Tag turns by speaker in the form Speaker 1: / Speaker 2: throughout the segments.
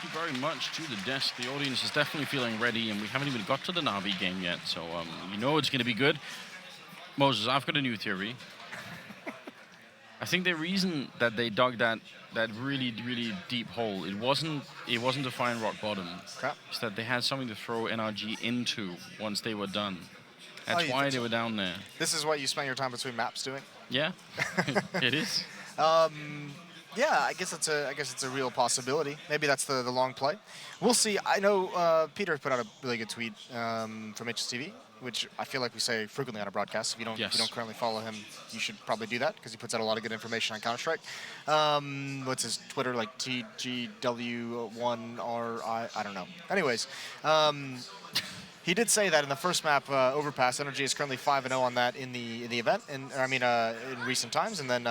Speaker 1: you very much to the desk. The audience is definitely feeling ready, and we haven't even got to the Navi game yet, so you know it's going to be good. Moses, I've got a new theory. I think the reason that they dug that really, really deep hole, it wasn't to find rock bottom.
Speaker 2: Crap.
Speaker 1: It's that they had something to throw NRG into once they were done. That's why they were down there.
Speaker 2: This is what you spend your time between maps doing?
Speaker 1: Yeah, it is.
Speaker 2: Yeah, I guess it's a real possibility. Maybe that's the long play. We'll see. I know Peter put out a really good tweet from HSTV, which I feel like we say frequently on a broadcast. If you don't currently follow him, you should probably do that because he puts out a lot of good information on Counter-Strike. What's his Twitter, like TGW1RI? I don't know. Anyways, he did say that in the first map, Overpass, NRG is currently 5-0 on that in the event, in recent times, and then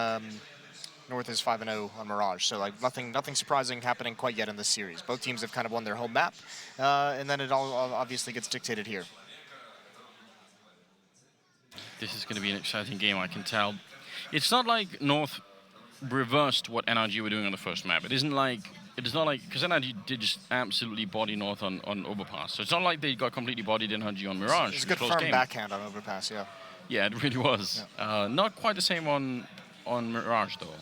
Speaker 2: North is 5-0 on Mirage. So like nothing surprising happening quite yet in this series. Both teams have kind of won their home map, and then it all obviously gets dictated here.
Speaker 1: This is going to be an exciting game, I can tell. It's not like North reversed what NRG were doing on the first map. It is not like, because NRG did just absolutely body North on Overpass. So it's not like they got completely bodied NRG on Mirage.
Speaker 2: It's a good firm backhand on Overpass, yeah.
Speaker 1: Yeah, it really was. Yeah. Not quite the same on Mirage, though.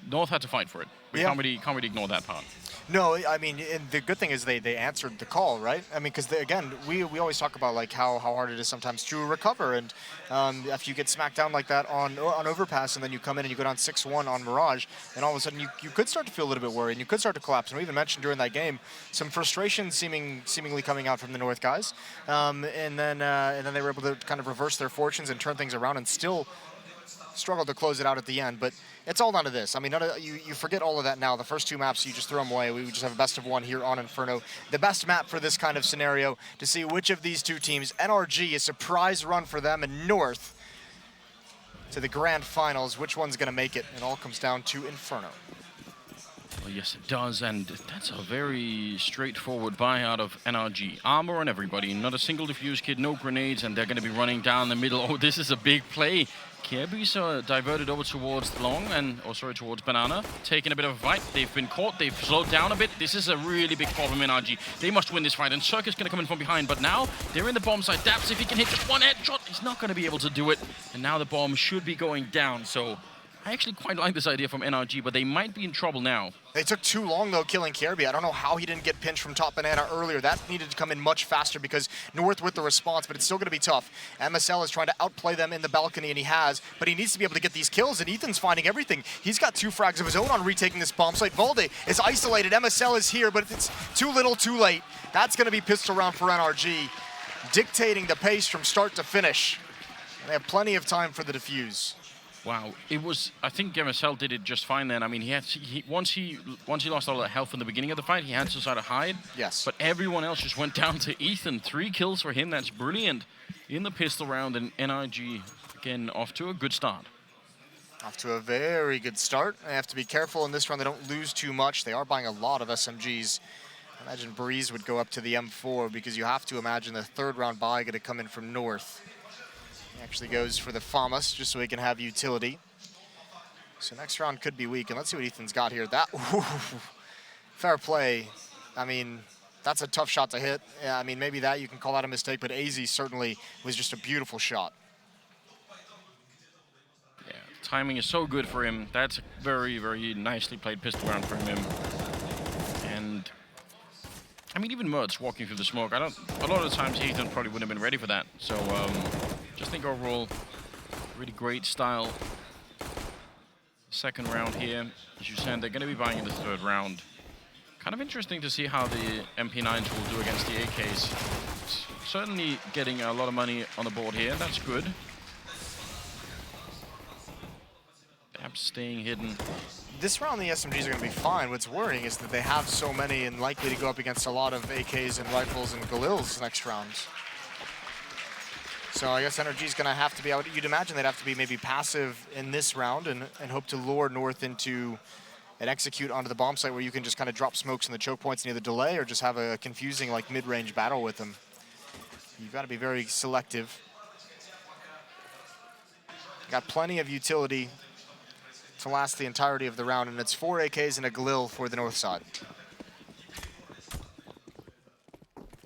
Speaker 1: North had to fight for it. We can't really ignore that part.
Speaker 2: No, I mean, and the good thing is they answered the call, right? I mean, because again, we always talk about like how hard it is sometimes to recover, and if you get smacked down like that on Overpass, and then you come in and you go down 6-1 on Mirage, and all of a sudden you could start to feel a little bit worried, and you could start to collapse. And we even mentioned during that game some frustration seemingly coming out from the North guys, and then they were able to kind of reverse their fortunes and turn things around, and still struggled to close it out at the end. But it's all down to this. I mean, you forget all of that now. The first two maps, you just throw them away. We just have a best of one here on Inferno. The best map for this kind of scenario to see which of these two teams, NRG, a surprise run for them, and North to the grand finals. Which one's going to make it? It all comes down to Inferno.
Speaker 1: Well, yes, it does, and that's a very straightforward buy out of NRG. Armor on everybody, not a single defuse kit, no grenades, and they're going to be running down the middle. Oh, this is a big play. Kirby's diverted over towards Long, towards Banana, taking a bit of a fight. They've been caught, they've slowed down a bit. This is a really big problem in NRG. They must win this fight, and Circus going to come in from behind, but now they're in the bomb site. Daps, if he can hit just one headshot, he's not going to be able to do it. And now the bomb should be going down, so I actually quite like this idea from NRG, but they might be in trouble now.
Speaker 2: They took too long, though, killing Kirby. I don't know how he didn't get pinched from top Banana earlier. That needed to come in much faster because North with the response, but it's still going to be tough. MSL is trying to outplay them in the balcony, and he has, but he needs to be able to get these kills, and Ethan's finding everything. He's got 2 frags of his own on retaking this bomb site. Valde is isolated. MSL is here, but it's too little, too late. That's going to be pistol round for NRG, dictating the pace from start to finish. They have plenty of time for the defuse.
Speaker 1: Wow, I think MSL did it just fine then. I mean, once he lost all that health in the beginning of the fight, he had to sort of hide.
Speaker 2: Yes.
Speaker 1: But everyone else just went down to Ethan. 3 kills for him, that's brilliant. In the pistol round, and NRG, again, off to a good start.
Speaker 2: Off to a very good start. They have to be careful in this round. They don't lose too much. They are buying a lot of SMGs. I imagine Breeze would go up to the M4 because you have to imagine the 3rd round buy going to come in from North. He actually goes for the FAMAS just so he can have utility. So next round could be weak, and let's see what Ethan's got here. Fair play. I mean, that's a tough shot to hit. Yeah, I mean, maybe that you can call that a mistake, but AZ certainly was just a beautiful shot.
Speaker 1: Yeah, timing is so good for him. That's very, very nicely played pistol round from him. And I mean, even Mertz walking through the smoke. A lot of the times Ethan probably wouldn't have been ready for that. So just think overall, really great style. Second round here, as you said, they're going to be buying in the 3rd round. Kind of interesting to see how the MP9s will do against the AKs. Certainly getting a lot of money on the board here. That's good. Perhaps staying hidden.
Speaker 2: This round, the SMGs are going to be fine. What's worrying is that they have so many and likely to go up against a lot of AKs and rifles and Galils next round. So I guess NRG is going to have to be out. You'd imagine they'd have to be maybe passive in this round and hope to lure North into an execute onto the bomb site where you can just kind of drop smokes in the choke points and either delay or just have a confusing like mid-range battle with them. You've got to be very selective. Got plenty of utility to last the entirety of the round, and it's 4 AKs and a Galil for the North side.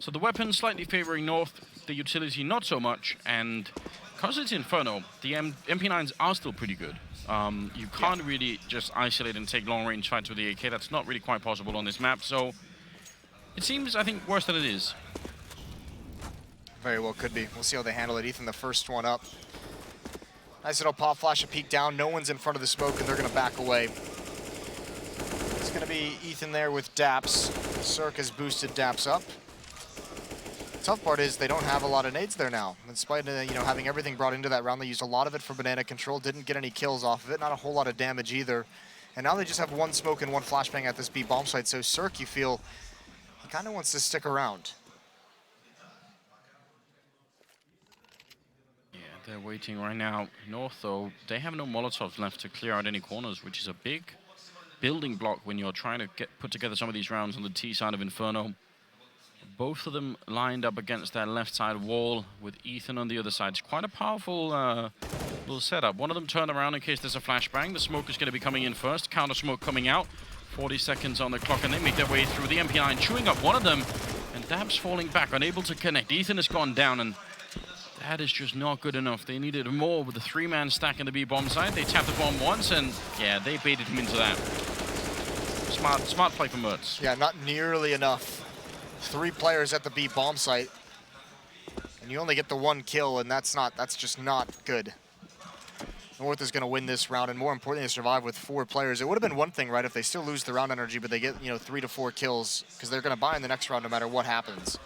Speaker 1: So the weapon slightly favoring North, the utility not so much, and because it's Inferno, the MP9s are still pretty good. You can't really just isolate and take long-range fights with the AK. That's not really quite possible on this map, so it seems, I think, worse than it is.
Speaker 2: Very well could be. We'll see how they handle it. Ethan, the first one up. Nice little pop flash, a peek down. No one's in front of the smoke, and they're going to back away. It's going to be Ethan there with Daps. Cirque has boosted Daps up. Tough part is they don't have a lot of nades there now. In spite of having everything brought into that round, they used a lot of it for banana control, didn't get any kills off of it, not a whole lot of damage either. And now they just have one smoke and one flashbang at this B bomb site, so Cirque, you feel, he kind of wants to stick around.
Speaker 1: Yeah, they're waiting right now. North, though, they have no Molotovs left to clear out any corners, which is a big building block when you're trying to put together some of these rounds on the T side of Inferno. Both of them lined up against that left side wall with Ethan on the other side. It's quite a powerful little setup. One of them turned around in case there's a flashbang. The smoke is going to be coming in first. Counter smoke coming out. 40 seconds on the clock, and they make their way through. The MP9 chewing up one of them, and Dabs falling back, unable to connect. Ethan has gone down, and that is just not good enough. They needed more with the three-man stack in the B bomb side. They tapped the bomb once, and yeah, they baited him into that. Smart play from Mertz.
Speaker 2: Yeah, not nearly enough. 3 players at the B bomb site, and you only get the 1 kill, and that's just not good. North is going to win this round, and more importantly, survive with 4 players. It would have been one thing, right, if they still lose the round energy, but they get 3 to 4 kills, because they're going to buy in the next round no matter what happens.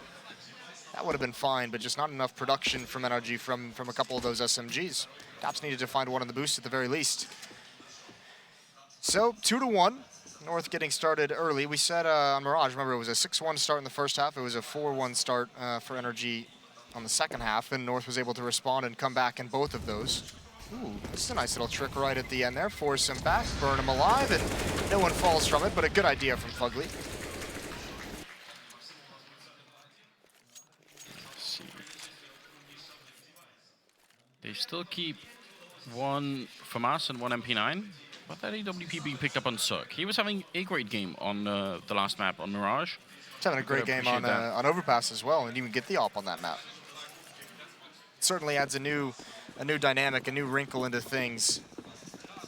Speaker 2: That would have been fine, but just not enough production from NRG from a couple of those SMGs. Daps needed to find one in the boost at the very least. So 2 to 1. North getting started early. We said on Mirage, remember, it was a 6-1 start in the first half. It was a 4-1 start for NRG on the second half, and North was able to respond and come back in both of those. Ooh, this is a nice little trick right at the end there. Force him back, burn him alive, and no one falls from it, but a good idea from Fugly.
Speaker 1: Let's see. They still keep 1 FAMAS and 1 MP9. But that AWP being picked up on Cirque. He was having a great game on the last map on Mirage.
Speaker 2: He's having a great game on Overpass as well, and even get the AWP on that map. It certainly adds a new dynamic, a new wrinkle into things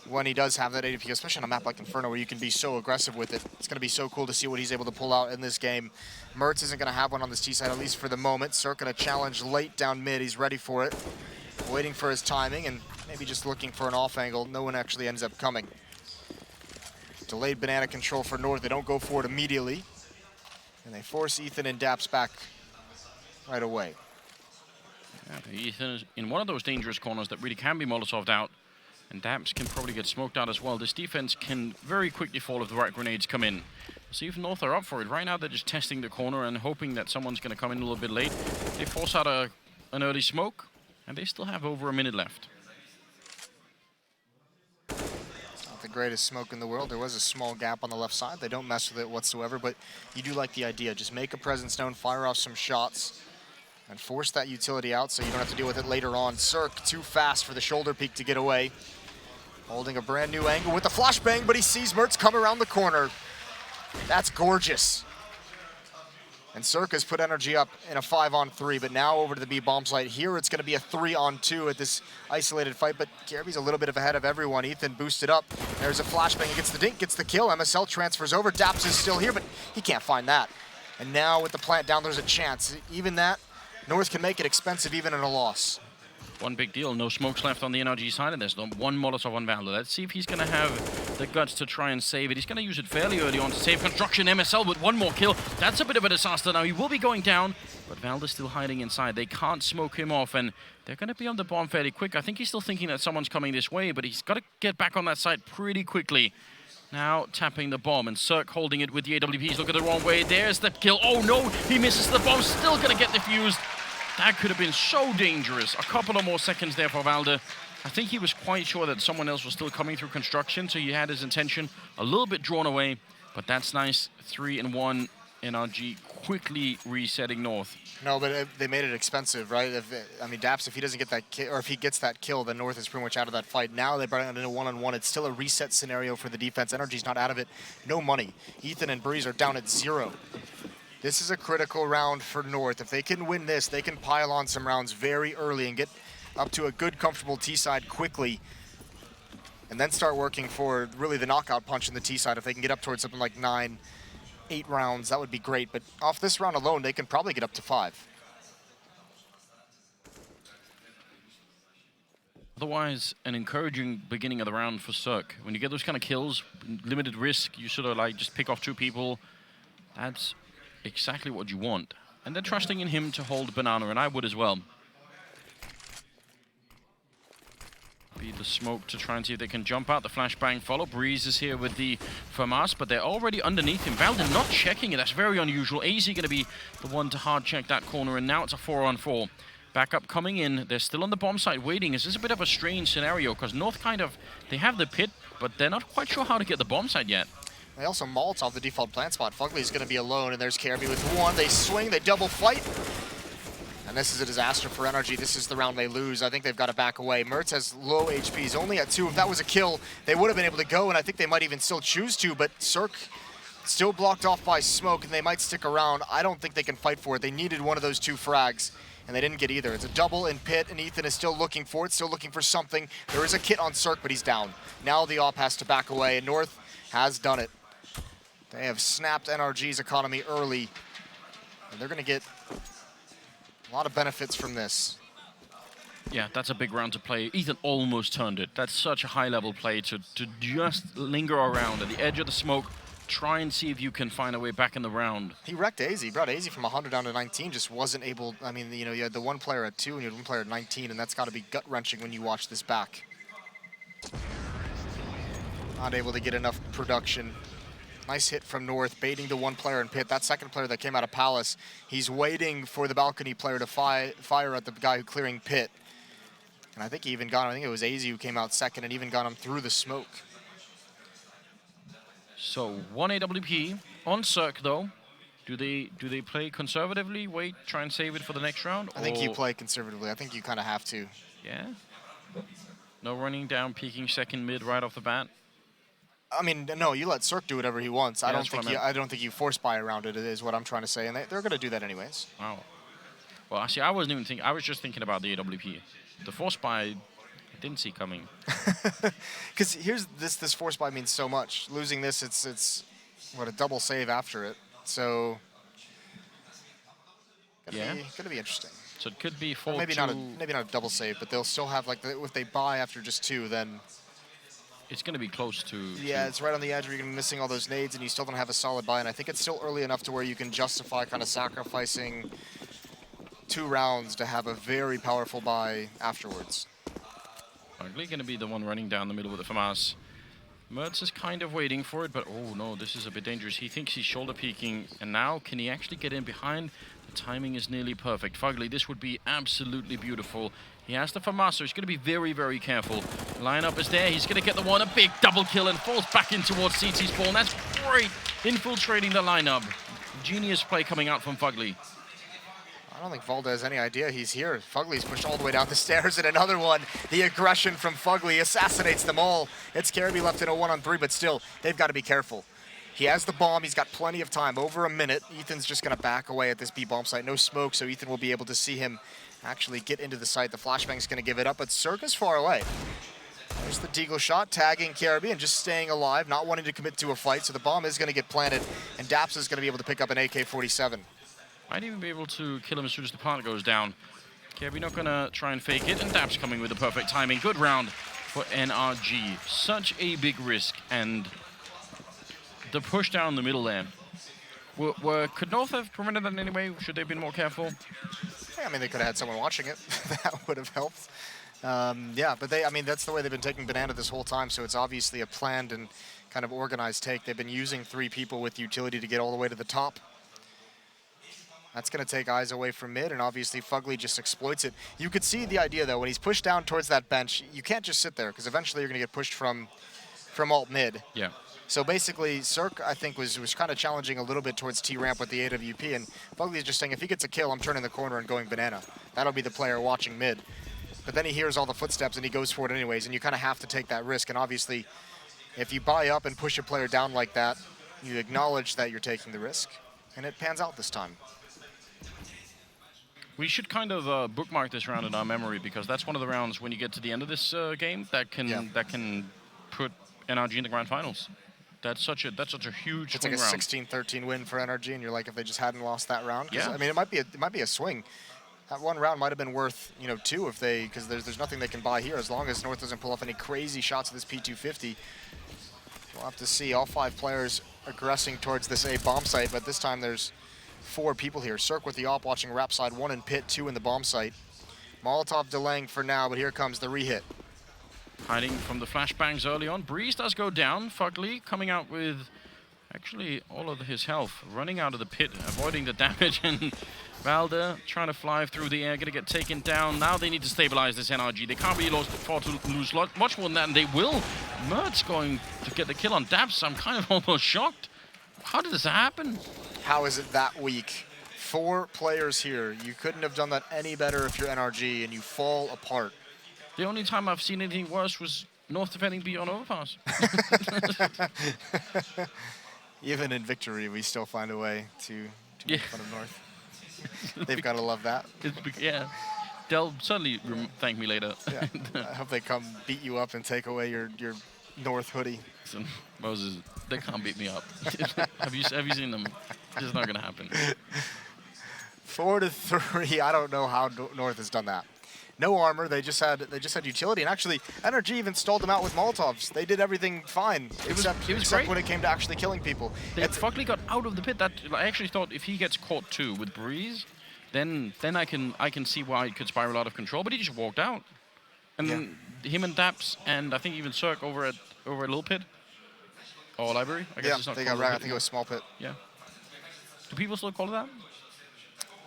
Speaker 2: when he does have that AWP, especially on a map like Inferno where you can be so aggressive with it. It's going to be so cool to see what he's able to pull out in this game. Mertz isn't going to have one on this T side, at least for the moment. Cirque going to challenge late down mid. He's ready for it, waiting for his timing, and maybe just looking for an off angle. No one actually ends up coming. Delayed banana control for North. They don't go for it immediately. And they force Ethan and Daps back right away.
Speaker 1: Yeah, Ethan is in one of those dangerous corners that really can be Molotoved out. And Daps can probably get smoked out as well. This defense can very quickly fall if the right grenades come in. See if North are up for it. Right now they're just testing the corner and hoping that someone's going to come in a little bit late. They force out an early smoke, and they still have over a minute left.
Speaker 2: The greatest smoke in the world. There was a small gap on the left side. They don't mess with it whatsoever, but you do like the idea. Just make a presence known, fire off some shots, and force that utility out so you don't have to deal with it later on. Cirque too fast for the shoulder peek to get away. Holding a brand new angle with the flashbang, but he sees Mertz come around the corner. That's gorgeous. And Cirque has put NRG up in a 5-on-3, but now over to the B bomb site. Here it's going to be a 3-on-2 at this isolated fight, but Gary's a little bit ahead of everyone. Ethan boosted up. There's a flashbang. He gets the dink, gets the kill. MSL transfers over. Daps is still here, but he can't find that. And now with the plant down, there's a chance. Even that, North can make it expensive even in a loss.
Speaker 1: One big deal, no smokes left on the NRG side, and there's one Molotov on Valor. Let's see if he's going to have the guts to try and save it. He's going to use it fairly early on to save construction. MSL with one more kill. That's a bit of a disaster now. He will be going down, but Valder's still hiding inside. They can't smoke him off, and they're going to be on the bomb fairly quick. I think he's still thinking that someone's coming this way, but he's got to get back on that side pretty quickly. Now tapping the bomb, and Cirque holding it with the AWPs. Look at the wrong way. There's the kill. Oh no, he misses the bomb. Still going to get defused. That could have been so dangerous. A couple of more seconds there for Valder. I think he was quite sure that someone else was still coming through construction, so he had his intention a little bit drawn away, but that's nice. 3-1 NRG quickly resetting North.
Speaker 2: No, but they made it expensive, right? Daps, if he doesn't get that kill, or if he gets that kill, then North is pretty much out of that fight. Now they brought it into one-on-one. It's still a reset scenario for the defense. NRG's not out of it. No money. Ethan and Breeze are down at 0. This is a critical round for North. If they can win this, they can pile on some rounds very early and get up to a good, comfortable T-side quickly, and then start working for really the knockout punch in the T-side. If they can get up towards something like 9, 8 rounds, that would be great. But off this round alone, they can probably get up to 5.
Speaker 1: Otherwise, an encouraging beginning of the round for Cirque. When you get those kind of kills, limited risk, you sort of like just pick off 2 people. That's exactly what you want. And they're trusting in him to hold banana, and I would as well. Be the smoke to try and see if they can jump out. The flashbang follow. Breeze is here with the FAMAS, but they're already underneath him. Valden not checking it. That's very unusual. AZ going to be the one to hard check that corner, and now it's a 4-on-4. Backup coming in. They're still on the bomb site waiting. This is a bit of a strange scenario because North they have the pit, but they're not quite sure how to get the bomb site yet.
Speaker 2: They also Molotov the default plant spot. Fugly's going to be alone, and there's KRB with 1. They swing, they double fight. And this is a disaster for NRG. This is the round they lose. I think they've got to back away. Mertz has low HP. He's only at 2. If that was a kill, they would have been able to go, and I think they might even still choose to, but Cirque still blocked off by smoke, and they might stick around. I don't think they can fight for it. They needed one of those 2 frags, and they didn't get either. It's a double in pit, and Ethan is still looking for it, still looking for something. There is a kit on Cirque, but he's down. Now the op has to back away, and North has done it. They have snapped NRG's economy early, and they're going to get a lot of benefits from this.
Speaker 1: Yeah, that's a big round to play. Ethan almost turned it. That's such a high-level play to just linger around at the edge of the smoke, try and see if you can find a way back in the round.
Speaker 2: He wrecked AZ. He brought AZ from 100 down to 19, just wasn't able. I mean, you know, you had the 1 player at 2 and you had 1 player at 19, and that's got to be gut-wrenching when you watch this back. Not able to get enough production. Nice hit from North, baiting the 1 player in pit. That 2nd player that came out of Palace, he's waiting for the balcony player to fire at the guy who clearing pit. And I think he even got him. I think it was AZ who came out 2nd and even got him through the smoke.
Speaker 1: So 1 AWP on Cirque though. Do they play conservatively? Wait, try and save it for the next round?
Speaker 2: I think you play conservatively. I think you kind of have to.
Speaker 1: Yeah. No running down, peeking 2nd mid right off the bat.
Speaker 2: I mean, no, you let Cirque do whatever he wants.
Speaker 1: Yeah,
Speaker 2: I don't think you force buy around it, is what I'm trying to say, and they're going to do that anyways.
Speaker 1: Wow. Well, actually, I wasn't even thinking. I was just thinking about the AWP. The force buy, I didn't see coming.
Speaker 2: Because here's this force buy means so much. Losing this, it's what, a double save after it. So gonna be interesting.
Speaker 1: So it could be 4-2.
Speaker 2: Maybe not a double save, but they'll still have like if they buy after just 2, then.
Speaker 1: It's going to be close to...
Speaker 2: Yeah, it's right on the edge where you're going to be missing all those nades and you still don't have a solid buy. And I think it's still early enough to where you can justify kind of sacrificing 2 rounds to have a very powerful buy afterwards.
Speaker 1: Ugly going to be the one running down the middle with the FAMAS. Mertz is kind of waiting for it, but oh no, this is a bit dangerous. He thinks he's shoulder peeking, and now can he actually get in behind? The timing is nearly perfect. Fugly, this would be absolutely beautiful. He has the FAMAS, so he's going to be very, very careful. Lineup is there. He's going to get the 1, a big double kill, and falls back in towards CT's ball. And that's great, infiltrating the lineup. Genius play coming out from Fugly.
Speaker 2: I don't think Valda has any idea he's here. Fugly's pushed all the way down the stairs, and another one. The aggression from Fugly assassinates them all. It's Caribbean left in a 1-on-3, but still, they've got to be careful. He has the bomb. He's got plenty of time, over a minute. Ethan's just going to back away at this B bomb site. No smoke, so Ethan will be able to see him actually get into the site. The flashbang's going to give it up, but Cirque's far away. There's the Deagle shot, tagging Caribbean, just staying alive, not wanting to commit to a fight, so the bomb is going to get planted, and Daps is going to be able to pick up an AK-47.
Speaker 1: Might even be able to kill him as soon as the part goes down. Kirby not going to try and fake it, and Daps coming with the perfect timing. Good round for NRG. Such a big risk, and the push down the middle there. Could North have prevented that in any way? Should they have been more careful?
Speaker 2: Yeah, I mean, they could have had someone watching it. That would have helped. Yeah, but I mean, that's the way they've been taking Banana this whole time, so it's obviously a planned and kind of organized take. They've been using 3 people with utility to get all the way to the top. That's going to take eyes away from mid, and obviously Fugly just exploits it. You could see the idea, though, when he's pushed down towards that bench, you can't just sit there, because eventually you're going to get pushed from alt mid.
Speaker 1: Yeah.
Speaker 2: So basically, Cirque, I think, was kind of challenging a little bit towards T-ramp with the AWP, and Fugly is just saying, if he gets a kill, I'm turning the corner and going Banana. That'll be the player watching mid. But then he hears all the footsteps, and he goes for it anyways, and you kind of have to take that risk. And obviously, if you buy up and push a player down like that, you acknowledge that you're taking the risk. and it pans out this time.
Speaker 1: We should kind of bookmark this round in our memory, because that's one of the rounds when you get to the end of this game that can put NRG in the grand finals. That's such a huge
Speaker 2: It's
Speaker 1: swing
Speaker 2: like a
Speaker 1: round.
Speaker 2: 16-13 win for NRG, and you're like, if they just hadn't lost that round, 'cause,
Speaker 1: Yeah.
Speaker 2: I mean, it might be a swing. That one round might have been worth, you know, 2 if they, because there's nothing they can buy here as long as North doesn't pull off any crazy shots of this P250. We'll have to see. All 5 players aggressing towards this A bomb site, but this time there's 4 people here. Cirque with the op watching Rap side, 1 in pit, 2 in the bomb site. Molotov delaying for now, but here comes the re-hit.
Speaker 1: Hiding from the flashbangs early on. Breeze does go down. Fugly coming out with actually all of his health, running out of the pit, avoiding the damage, and Valder trying to fly through the air, gonna get taken down. Now they need to stabilize this NRG. They can't really afford to lose much more than that, and they will. Mert's going to get the kill on Daps. I'm kind of almost shocked. How did this happen?
Speaker 2: How is it that weak? 4 players here. You couldn't have done that any better if you're NRG, and you fall apart.
Speaker 1: The only time I've seen anything worse was North defending B on overpass.
Speaker 2: Even in victory, we still find a way to
Speaker 1: Yeah.
Speaker 2: make fun of North. They've got to love that.
Speaker 1: Yeah. They'll certainly thank me later.
Speaker 2: Yeah. I hope they come beat you up and take away your North hoodie.
Speaker 1: Listen, Moses, they can't beat me up. have you seen them? It's not gonna happen.
Speaker 2: 4-3. I don't know how North has done that. No armor. They just had utility, and actually NRG even stalled them out with Molotovs. They did everything fine, except
Speaker 1: great.
Speaker 2: when it came to actually killing people.
Speaker 1: Fugly got out of the pit. That I actually thought if he gets caught too with Breeze, then I can see why it could spiral out of control. But he just walked out, and then him and Daps and I think even Cirque over at Little Pit or Library. I guess it's not
Speaker 2: they
Speaker 1: called
Speaker 2: got ragged.
Speaker 1: Little
Speaker 2: I think it was Small Pit.
Speaker 1: Yeah. Do people still call it that?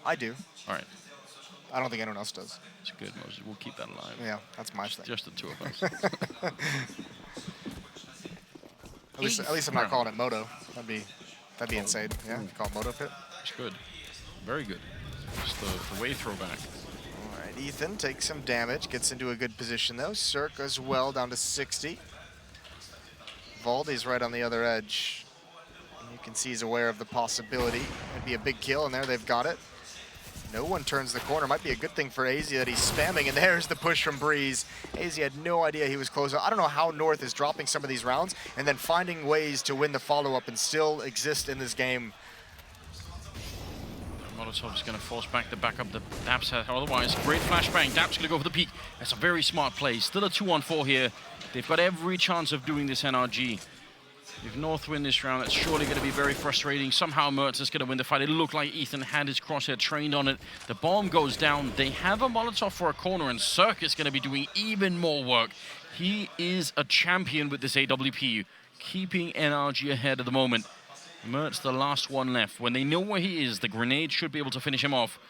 Speaker 2: I do.
Speaker 1: All right.
Speaker 2: I don't think anyone else does.
Speaker 1: It's good, Moses. We'll keep that alive.
Speaker 2: Yeah, that's my thing.
Speaker 1: Just the 2 of us.
Speaker 2: At least I'm not calling it Moto. That'd be insane. Yeah, call it Moto Pit.
Speaker 1: It's good. Very good. Just the way throwback.
Speaker 2: All right, Ethan takes some damage, gets into a good position though. Cirque as well, down to 60. Valdi's right on the other edge. And you can see he's aware of the possibility. It'd be a big kill, and there they've got it. No one turns the corner. Might be a good thing for AZ that he's spamming, and there's the push from Breeze. AZ had no idea he was close. I don't know how North is dropping some of these rounds and then finding ways to win the follow-up and still exist in this game.
Speaker 1: Molotov's going to force back the backup the Daps had. Otherwise, great flashbang. Daps going to go for the peak. That's a very smart play. Still a 2-on-4 here. They've got every chance of doing this NRG. If North win this round, that's surely going to be very frustrating. Somehow Mertz is going to win the fight. It looked like Ethan had his crosshair trained on it. The bomb goes down. They have a Molotov for a corner, and Cirque is going to be doing even more work. He is a champion with this AWP, keeping NRG ahead at the moment. Mertz, the last one left. When they know where he is, the grenade should be able to finish him off.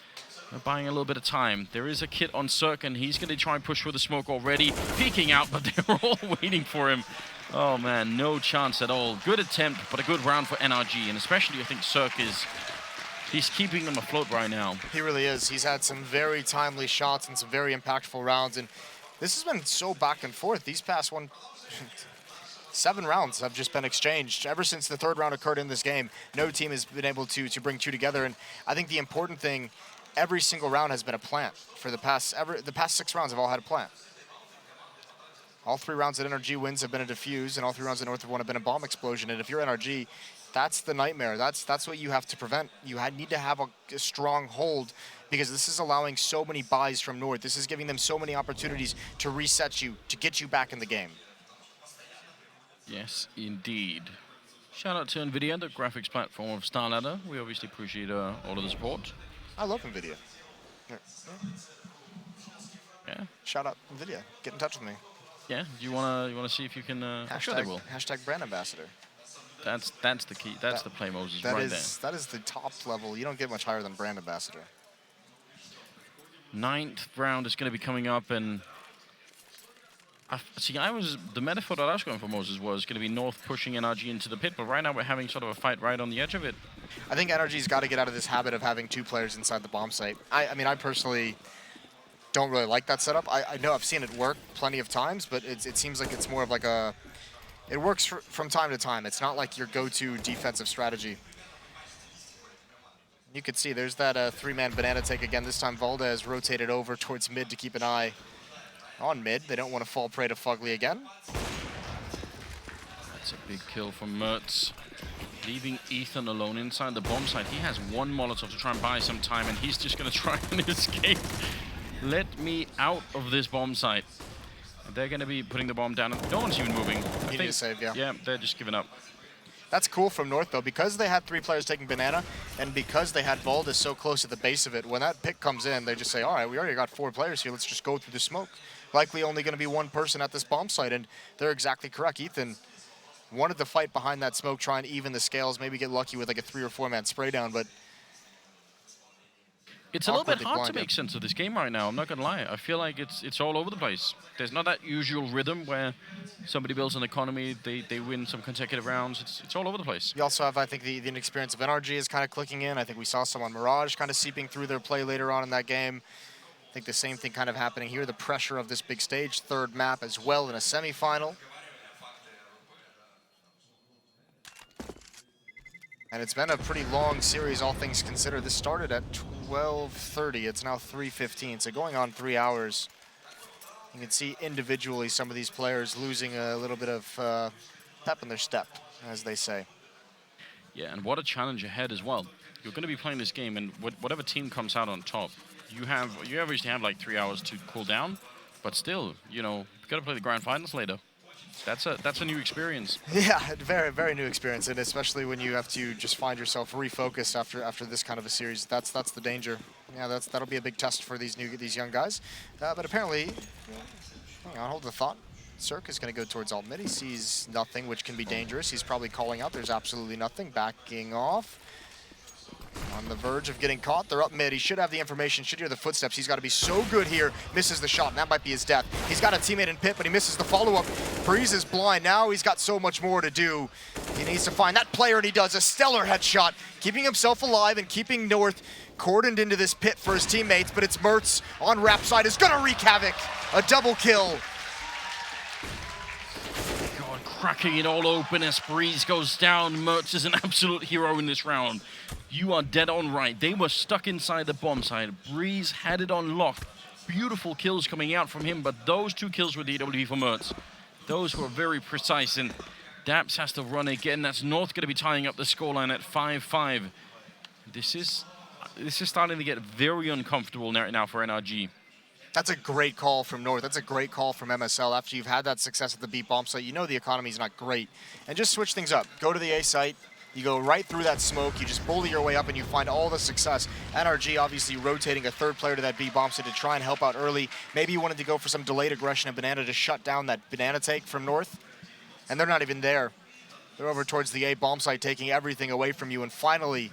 Speaker 1: They're buying a little bit of time. There is a kit on Cirque, and he's going to try and push through the smoke already. Peeking out, but they're all waiting for him. Oh, man, no chance at all. Good attempt, but a good round for NRG, and especially I think Cirque he's keeping them afloat right now.
Speaker 2: He really is. He's had some very timely shots and some very impactful rounds, and this has been so back and forth. These past 7 rounds have just been exchanged. Ever since the 3rd round occurred in this game, no team has been able to bring 2 together, and I think the important thing, every single round has been a plant. For the past 6 rounds have all had a plant. All 3 rounds that NRG wins have been a defuse, and all 3 rounds that North have won have been a bomb explosion. And if you're NRG, that's the nightmare. That's what you have to prevent. You need to have a strong hold, because this is allowing so many buys from North. This is giving them so many opportunities to reset you, to get you back in the game.
Speaker 1: Yes, indeed. Shout out to NVIDIA, the graphics platform of Starladder. We obviously appreciate all of the support.
Speaker 2: I love NVIDIA.
Speaker 1: Yeah.
Speaker 2: Shout out NVIDIA. Get in touch with me.
Speaker 1: Yeah. Do you wanna see if you can? I'm sure they will.
Speaker 2: Hashtag brand ambassador.
Speaker 1: That's the key. That's the play, Moses.
Speaker 2: That
Speaker 1: right
Speaker 2: is
Speaker 1: there.
Speaker 2: that is the top level. You don't get much higher than brand ambassador.
Speaker 1: 9th round is going to be coming up, and the metaphor that I was going for, Moses, was going to be North pushing NRG into the pit, but right now we're having sort of a fight right on the edge of it.
Speaker 2: I think NRG's got to get out of this habit of having 2 players inside the bomb site. I mean, I personally don't really like that setup. I know I've seen it work plenty of times, but it seems like it's more of like it works from time to time. It's not like your go-to defensive strategy. You can see there's that three-man banana take again. This time Valdez rotated over towards mid to keep an eye on mid. They don't want to fall prey to Fugly again.
Speaker 1: That's a big kill from Mertz. Leaving Ethan alone inside the bomb site. He has one Molotov to try and buy some time, and he's just going to try and escape. Let me out of this bomb site. They're going to be putting the bomb down. No one's even moving.
Speaker 2: You need to save, yeah.
Speaker 1: Yeah, they're just giving up.
Speaker 2: That's cool from North, though, because they had 3 players taking banana, and because they had Valdez so close at the base of it, when that pick comes in, they just say, all right, we already got 4 players here, let's just go through the smoke. Likely only going to be 1 person at this bomb site, and they're exactly correct. Ethan wanted to fight behind that smoke, try and even the scales, maybe get lucky with like a 3 or 4 man spray down, but
Speaker 1: it's a little bit hard to make sense of this game right now, I'm not gonna lie. I feel like it's all over the place. There's not that usual rhythm where somebody builds an economy, they win some consecutive rounds. It's all over the place.
Speaker 2: You also have, I think, the inexperience of NRG is kind of clicking in. I think we saw some on Mirage kind of seeping through their play later on in that game. I think the same thing kind of happening here. The pressure of this big stage, 3rd map as well in a semifinal. And it's been a pretty long series, all things considered. This started at 12:30. It's now 3:15, so going on 3 hours. You can see individually some of these players losing a little bit of pep in their step, as they say.
Speaker 1: Yeah, and what a challenge ahead as well. You're going to be playing this game, and whatever team comes out on top, you obviously have like 3 hours to cool down, but still, you know, you've got to play the grand finals later. That's a new experience.
Speaker 2: Yeah, very, very new experience, and especially when you have to just find yourself refocused after this kind of a series. That's the danger. Yeah, that'll be a big test for these young guys. But apparently, hang on, hold the thought. Cirque is going to go towards alt mid. He sees nothing, which can be dangerous. He's probably calling out. There's absolutely nothing. Backing off. On the verge of getting caught. They're up mid. He should have the information, should hear the footsteps. He's got to be so good here. Misses the shot, and that might be his death. He's got a teammate in pit, but he misses the follow-up. Breeze is blind. Now he's got so much more to do. He needs to find that player, and he does. A stellar headshot, keeping himself alive and keeping North cordoned into this pit for his teammates, but it's Mertz on Rap side is going to wreak havoc. A double kill.
Speaker 1: Cracking it all open as Breeze goes down. Mertz is an absolute hero in this round. You are dead on right. They were stuck inside the bomb site. Breeze had it on lock. Beautiful kills coming out from him, but those 2 kills were DWP for Mertz. Those were very precise, and Daps has to run again. That's North going to be tying up the scoreline at 5-5. This is starting to get very uncomfortable now for NRG.
Speaker 2: That's a great call from North. That's a great call from MSL. After you've had that success at the B bomb site, you know the economy's not great. And just switch things up. Go to the A site. You go right through that smoke. You just bully your way up and you find all the success. NRG obviously rotating a 3rd player to that B bomb site to try and help out early. Maybe you wanted to go for some delayed aggression and banana to shut down that banana take from North. And they're not even there. They're over towards the A bomb site, taking everything away from you. And finally,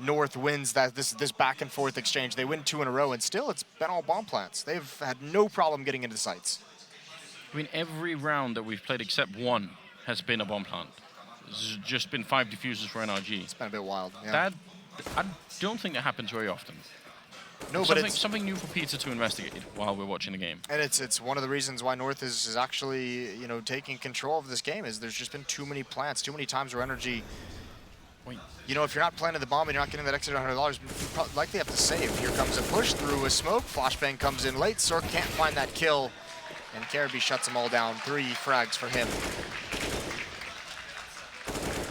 Speaker 2: North wins this back and forth exchange. They win 2 in a row, and still it's been all bomb plants. They've had no problem getting into sites.
Speaker 1: I mean, every round that we've played except 1 has been a bomb plant. There's just been 5 diffusers for NRG.
Speaker 2: It's been a bit wild. Yeah.
Speaker 1: I don't think that happens very often.
Speaker 2: No, but it's
Speaker 1: something new for Peter to investigate while we're watching the game.
Speaker 2: And it's one of the reasons why North is actually taking control of this game. Is there's just been too many plants, too many times where NRG. You know, if you're not planting the bomb and you're not getting that extra $100, you likely have to save. Here comes a push through a smoke. Flashbang comes in late. Cirque can't find that kill. And Caribou shuts them all down. 3 frags for him.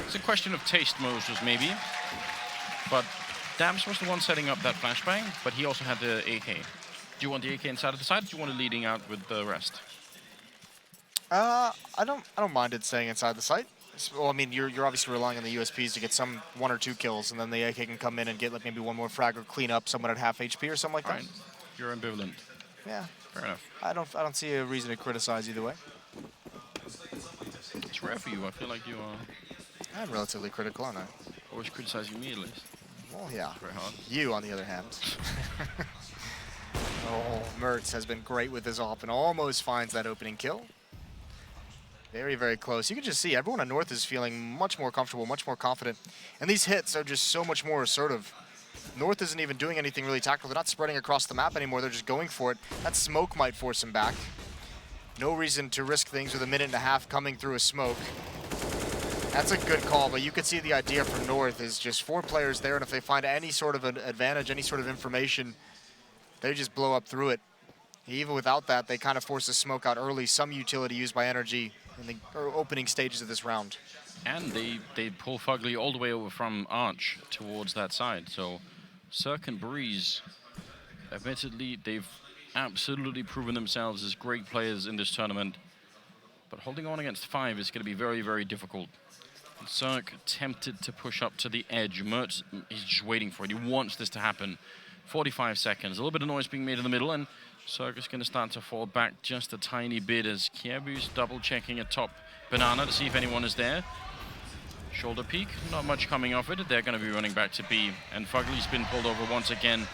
Speaker 1: It's a question of taste, Moses, maybe. But Dams was the one setting up that flashbang, but he also had the AK. Do you want the AK inside of the side, or do you want it leading out with the rest?
Speaker 2: I don't mind it staying inside the site. Well, I mean, you're obviously relying on the USPs to get some 1 or 2 kills, and then the AK can come in and get like maybe 1 more frag or clean up someone at half HP or something like that.
Speaker 1: Right. You're ambivalent.
Speaker 2: Yeah.
Speaker 1: Fair enough.
Speaker 2: I don't see a reason to criticize either way.
Speaker 1: It's rare for you. I feel like you are.
Speaker 2: I'm relatively critical, aren't I?
Speaker 1: Always criticizing me, at least.
Speaker 2: Well, yeah.
Speaker 1: Very hard.
Speaker 2: You, on the other hand. Oh, Mertz has been great with his op and almost finds that opening kill. Very, very close. You can just see everyone on North is feeling much more comfortable, much more confident. And these hits are just so much more assertive. North isn't even doing anything really tactical. They're not spreading across the map anymore. They're just going for it. That smoke might force him back. No reason to risk things with 1.5 minutes coming through a smoke. That's a good call, but you could see the idea from North is just 4 players there, and if they find any sort of an advantage, any sort of information, they just blow up through it. Even without that, they kind of force the smoke out early, some utility used by NRG in the opening stages of this round.
Speaker 1: And they pull Fugly all the way over from Arch towards that side. So Cirque and Breeze, admittedly, they've absolutely proven themselves as great players in this tournament. But holding on against 5 is going to be very, very difficult. Cirque tempted to push up to the edge. Mertz is just waiting for it. He wants this to happen. 45 seconds. A little bit of noise being made in the middle, and Cirque is going to start to fall back just a tiny bit as Kiebu's double-checking a top banana to see if anyone is there. Shoulder peek, not much coming off it. They're going to be running back to B, and Fugly's been pulled over once again.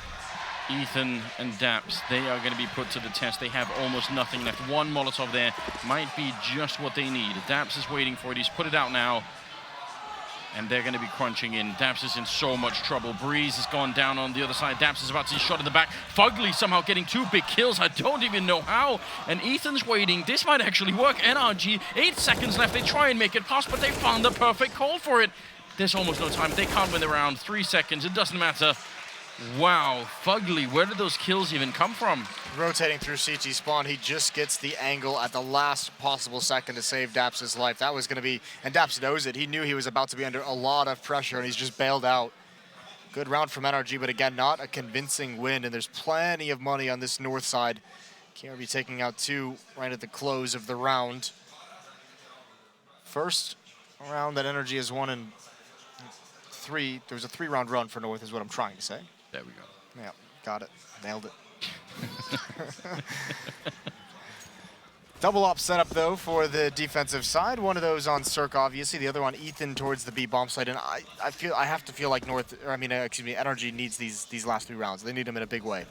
Speaker 1: Ethan and Daps, they are going to be put to the test. They have almost nothing left. One Molotov there might be just what they need. Daps is waiting for it. He's put it out now. And they're going to be crunching in. Daps is in so much trouble. Breeze has gone down on the other side. Daps is about to be shot in the back. Fugly somehow getting 2 big kills. I don't even know how. And Ethan's waiting. This might actually work. NRG, 8 seconds left. They try and make it pass, but they found the perfect call for it. There's almost no time. They can't win the round. 3 seconds. It doesn't matter. Wow, Fugly, where did those kills even come from?
Speaker 2: Rotating through CT spawn, he just gets the angle at the last possible second to save Daps' life. That was going to be, and Daps knows it. He knew he was about to be under a lot of pressure, and he's just bailed out. Good round from NRG, but again, not a convincing win, and there's plenty of money on this north side. KRB taking out 2 right at the close of the round. First round that NRG has won in 3. There was a 3-round run for North is what I'm trying to say.
Speaker 1: There we go.
Speaker 2: Yeah, got it. Nailed it. Double op setup, though, for the defensive side. One of those on Cirque, obviously. The other on Ethan towards the B bomb site. And I have to feel like NRG needs these last 3 rounds. They need them in a big way.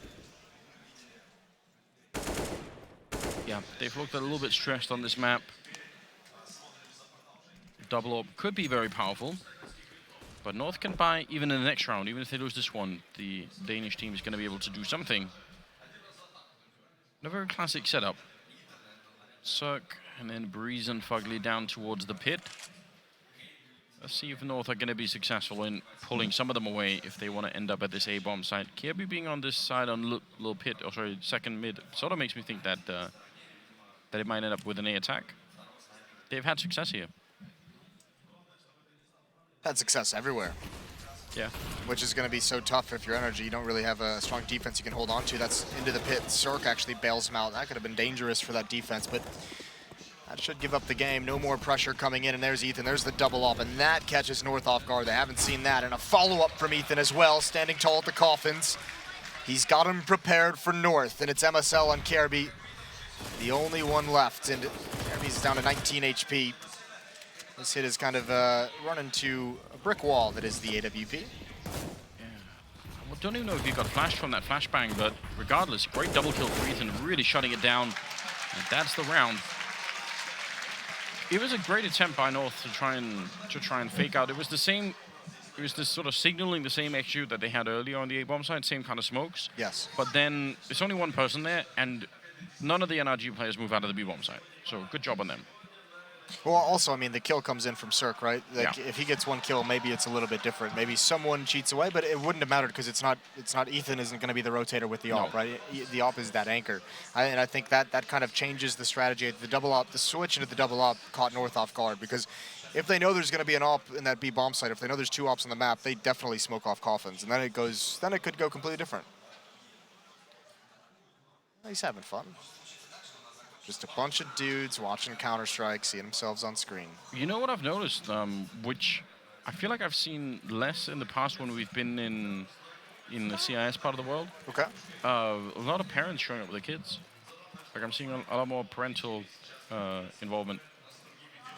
Speaker 1: Yeah, they've looked a little bit stressed on this map. Double op could be very powerful. But North can buy even in the next round. Even if they lose this one, the Danish team is going to be able to do something. A very classic setup. Cirque and then Breeze and Fugly down towards the pit. Let's see if North are going to be successful in pulling some of them away if they want to end up at this A-bomb site. Kirby being on this side on little pit, or sorry, second mid, sort of makes me think that that it might end up with an A attack. They've had success here.
Speaker 2: Had success everywhere.
Speaker 1: Yeah.
Speaker 2: Which is going to be so tough if you're NRG. You don't really have a strong defense you can hold on to. That's into the pit. Cirque actually bails him out. That could have been dangerous for that defense, but that should give up the game. No more pressure coming in, and there's Ethan. There's the double up, and that catches North off guard. They haven't seen that. And a follow-up from Ethan as well, standing tall at the coffins. He's got him prepared for North, and it's MSL on KRB. The only one left, and KRB's down to 19 HP. This hit is kind of run into a brick wall that is the AWP.
Speaker 1: Yeah. I don't even know if he got flashed from that flashbang, but regardless, great double kill for Ethan, really shutting it down. And that's the round. It was a great attempt by North to try and fake out. It was the same. It was this sort of signaling the same issue that they had earlier on the A-bomb side, same kind of smokes.
Speaker 2: Yes.
Speaker 1: But then there's only one person there, and none of the NRG players move out of the B-bomb side. So good job on them.
Speaker 2: Well, also, I mean, the kill comes in from Cirque, right? Like,
Speaker 1: yeah.
Speaker 2: If he gets 1 kill, maybe it's a little bit different. Maybe someone cheats away, but it wouldn't have mattered because it's not. Ethan isn't going to be the rotator with the op, right? The op is that anchor, and I think that kind of changes the strategy. The double op, the switch into the double op caught North off guard because if they know there's going to be an op in that B bomb site, if they know there's 2 ops on the map, they definitely smoke off coffins, and then it goes. Then it could go completely different. He's having fun. Just a bunch of dudes watching Counter-Strike, seeing themselves on screen.
Speaker 1: You know what I've noticed, which I feel like I've seen less in the past when we've been in the CIS part of the world?
Speaker 2: Okay.
Speaker 1: A lot of parents showing up with their kids. Like I'm seeing a lot more parental involvement.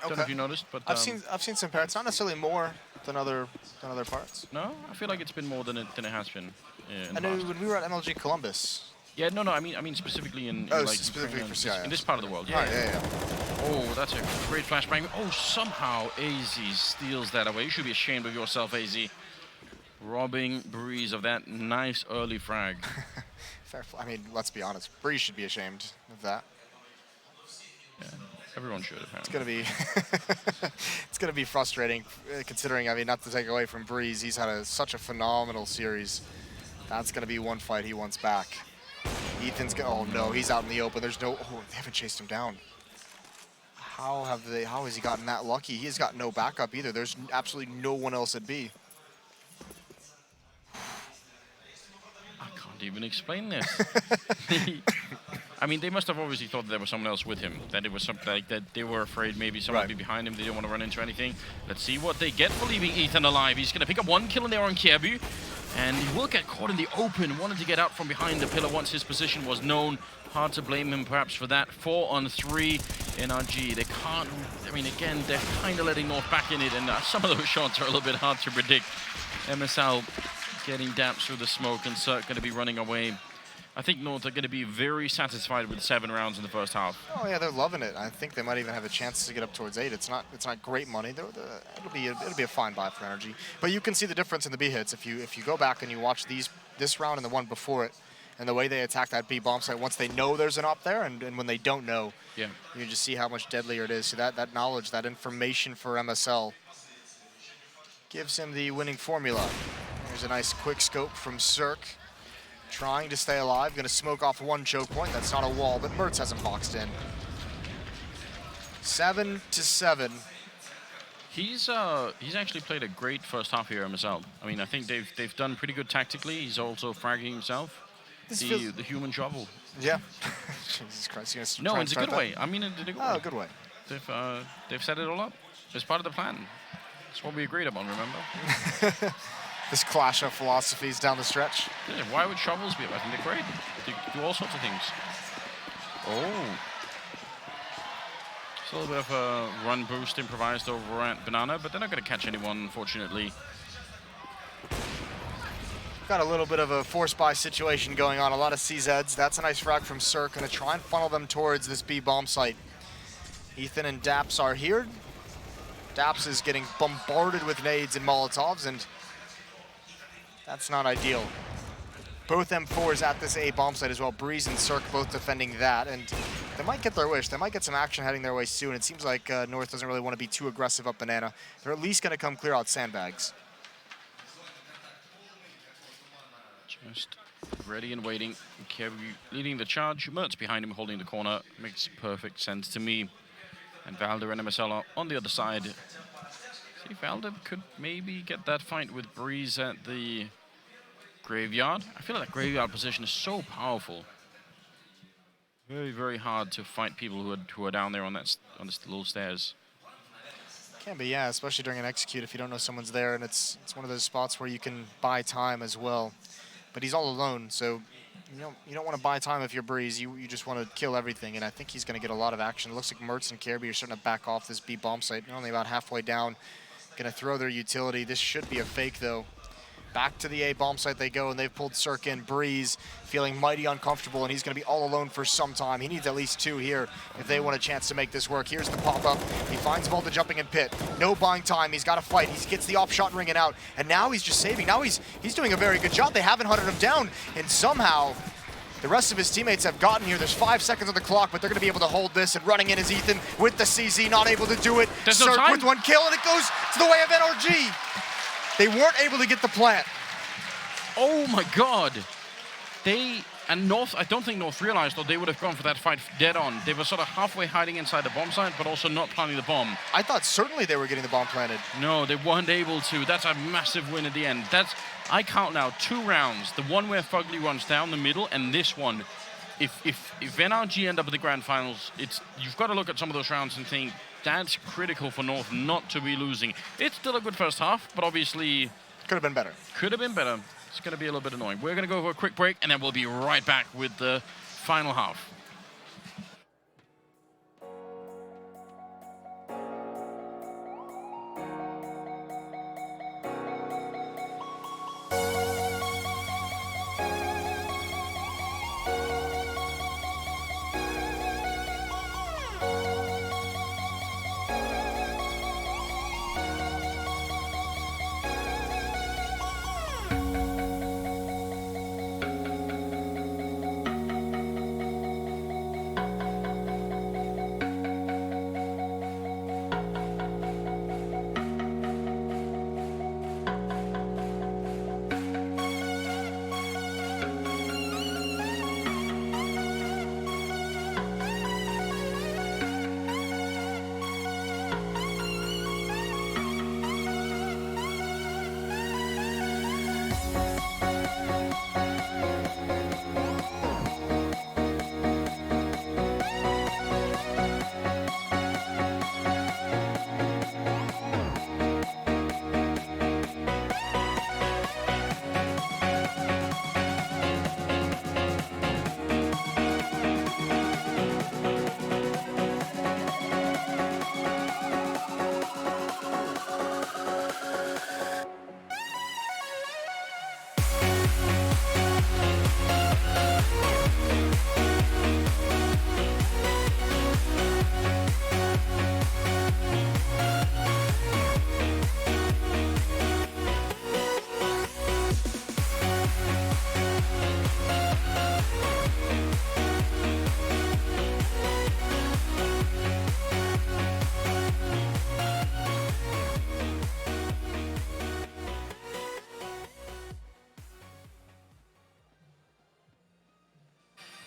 Speaker 1: Don't know if you noticed, but
Speaker 2: I've seen some parents, not necessarily more than other parts.
Speaker 1: No, I feel like it's been more than it has been. In
Speaker 2: I
Speaker 1: the
Speaker 2: know
Speaker 1: past.
Speaker 2: when we were at MLG Columbus.
Speaker 1: Yeah, no, I mean specifically in
Speaker 2: Oh,
Speaker 1: like
Speaker 2: specifically for CIS.
Speaker 1: in this part of the world. Yeah,
Speaker 2: Right, yeah.
Speaker 1: Oh, that's a great flashbang. Oh, somehow AZ steals that away. You should be ashamed of yourself, AZ. Robbing Breeze of that nice early frag.
Speaker 2: Fair. I mean, let's be honest. Breeze should be ashamed of that.
Speaker 1: Yeah. Everyone should, apparently.
Speaker 2: It's gonna be it's gonna be frustrating, considering, I mean, not to take away from Breeze, he's had such a phenomenal series. That's gonna be one fight he wants back. Ethan's oh no, he's out in the open. There's no, oh, they haven't chased him down. How has he gotten that lucky? He has got no backup either. There's absolutely no one else at B.
Speaker 1: I can't even explain this. I mean, they must have obviously thought that there was someone else with him, that it was something like that they were afraid maybe someone would be behind him, they didn't want to run into anything. Let's see what they get for leaving Ethan alive. He's going to pick up one kill in there on Kjaerbye, and he will get caught in the open, wanted to get out from behind the pillar once his position was known. Hard to blame him perhaps for that. 4 on 3 NRG. They can't, I mean, again, they're kind of letting North back in it, and some of those shots are a little bit hard to predict. MSL getting damped through the smoke, and Cirque going to be running away. I think North are going to be very satisfied with 7 rounds in the first half.
Speaker 2: Oh yeah, they're loving it. I think they might even have a chance to get up towards 8. It's not great money. It'll be a fine buy for NRG. But you can see the difference in the B hits if you go back and you watch this round and the one before it, and the way they attack that B bomb site once they know there's an op there, and when they don't know, you just see how much deadlier it is. So that knowledge, that information for MSL gives him the winning formula. There's a nice quick scope from Cirque. Trying to stay alive, going to smoke off one choke point. That's not a wall, but Mertz has him boxed in. 7-7.
Speaker 1: He's actually played a great first half here MSL. I mean, I think they've done pretty good tactically. He's also fragging himself. The human shovel.
Speaker 2: Yeah. Jesus Christ.
Speaker 1: No, it's a good way. I mean, in a good way.
Speaker 2: Oh, good way.
Speaker 1: They've set it all up. It's part of the plan. That's what we agreed upon, remember?
Speaker 2: This clash of philosophies down the stretch.
Speaker 1: Yeah, why would shovels be? I think they're great. They do all sorts of things. Oh. It's a little bit of a run boost improvised over at Banana, but they're not going to catch anyone, unfortunately.
Speaker 2: Got a little bit of a force buy situation going on. A lot of CZs. That's a nice frag from Cirque. Going to try and funnel them towards this B bomb site. Ethan and Daps are here. Daps is getting bombarded with nades and Molotovs, and that's not ideal. Both M4s at this A bomb site as well. Breeze and Cirque both defending that, and they might get their wish. They might get some action heading their way soon. It seems like North doesn't really want to be too aggressive up Banana. They're at least going to come clear out sandbags.
Speaker 1: Just ready and waiting. Kjaerbye leading the charge. Mertz behind him holding the corner. Makes perfect sense to me. And Valder and MSL are on the other side. See, Valder could maybe get that fight with Breeze at the graveyard. I feel like that graveyard position is so powerful. Very, very hard to fight people who are down there on this little stairs.
Speaker 2: Can be, yeah, especially during an execute if you don't know someone's there, and it's one of those spots where you can buy time as well. But he's all alone, so you don't want to buy time if you're Breeze. You just want to kill everything, and I think he's going to get a lot of action. It looks like Mertz and Kjaerbye are starting to back off this B bomb site. They're only about halfway down. Going to throw their utility. This should be a fake, though. Back to the A bomb site they go, and they've pulled Cirque in. Breeze feeling mighty uncomfortable, and he's going to be all alone for some time. He needs at least 2 here if they want a chance to make this work. Here's the pop-up. He finds Volta jumping in pit. No buying time. He's got to fight. He gets the off shot ringing out, and now he's just saving. Now he's doing a very good job. They haven't hunted him down, and somehow the rest of his teammates have gotten here. There's 5 seconds on the clock, but they're going to be able to hold this, and running in is Ethan with the CZ, not able to do it.
Speaker 1: There's no
Speaker 2: Cirque
Speaker 1: time.
Speaker 2: with 1 kill, and it goes to the way of NRG. They weren't able to get the plant.
Speaker 1: Oh my god. North, I don't think North realized that they would have gone for that fight dead on. They were sort of halfway hiding inside the bomb site, but also not planting the bomb.
Speaker 2: I thought certainly they were getting the bomb planted.
Speaker 1: No, they weren't able to. That's a massive win at the end. I count now 2 rounds. The one where Fugly runs down the middle, and this one. If NRG end up at the grand finals, you've got to look at some of those rounds and think that's critical for North not to be losing. It's still a good first half, but obviously
Speaker 2: could have been better.
Speaker 1: Could have been better. It's going to be a little bit annoying. We're going to go for a quick break, and then we'll be right back with the final half.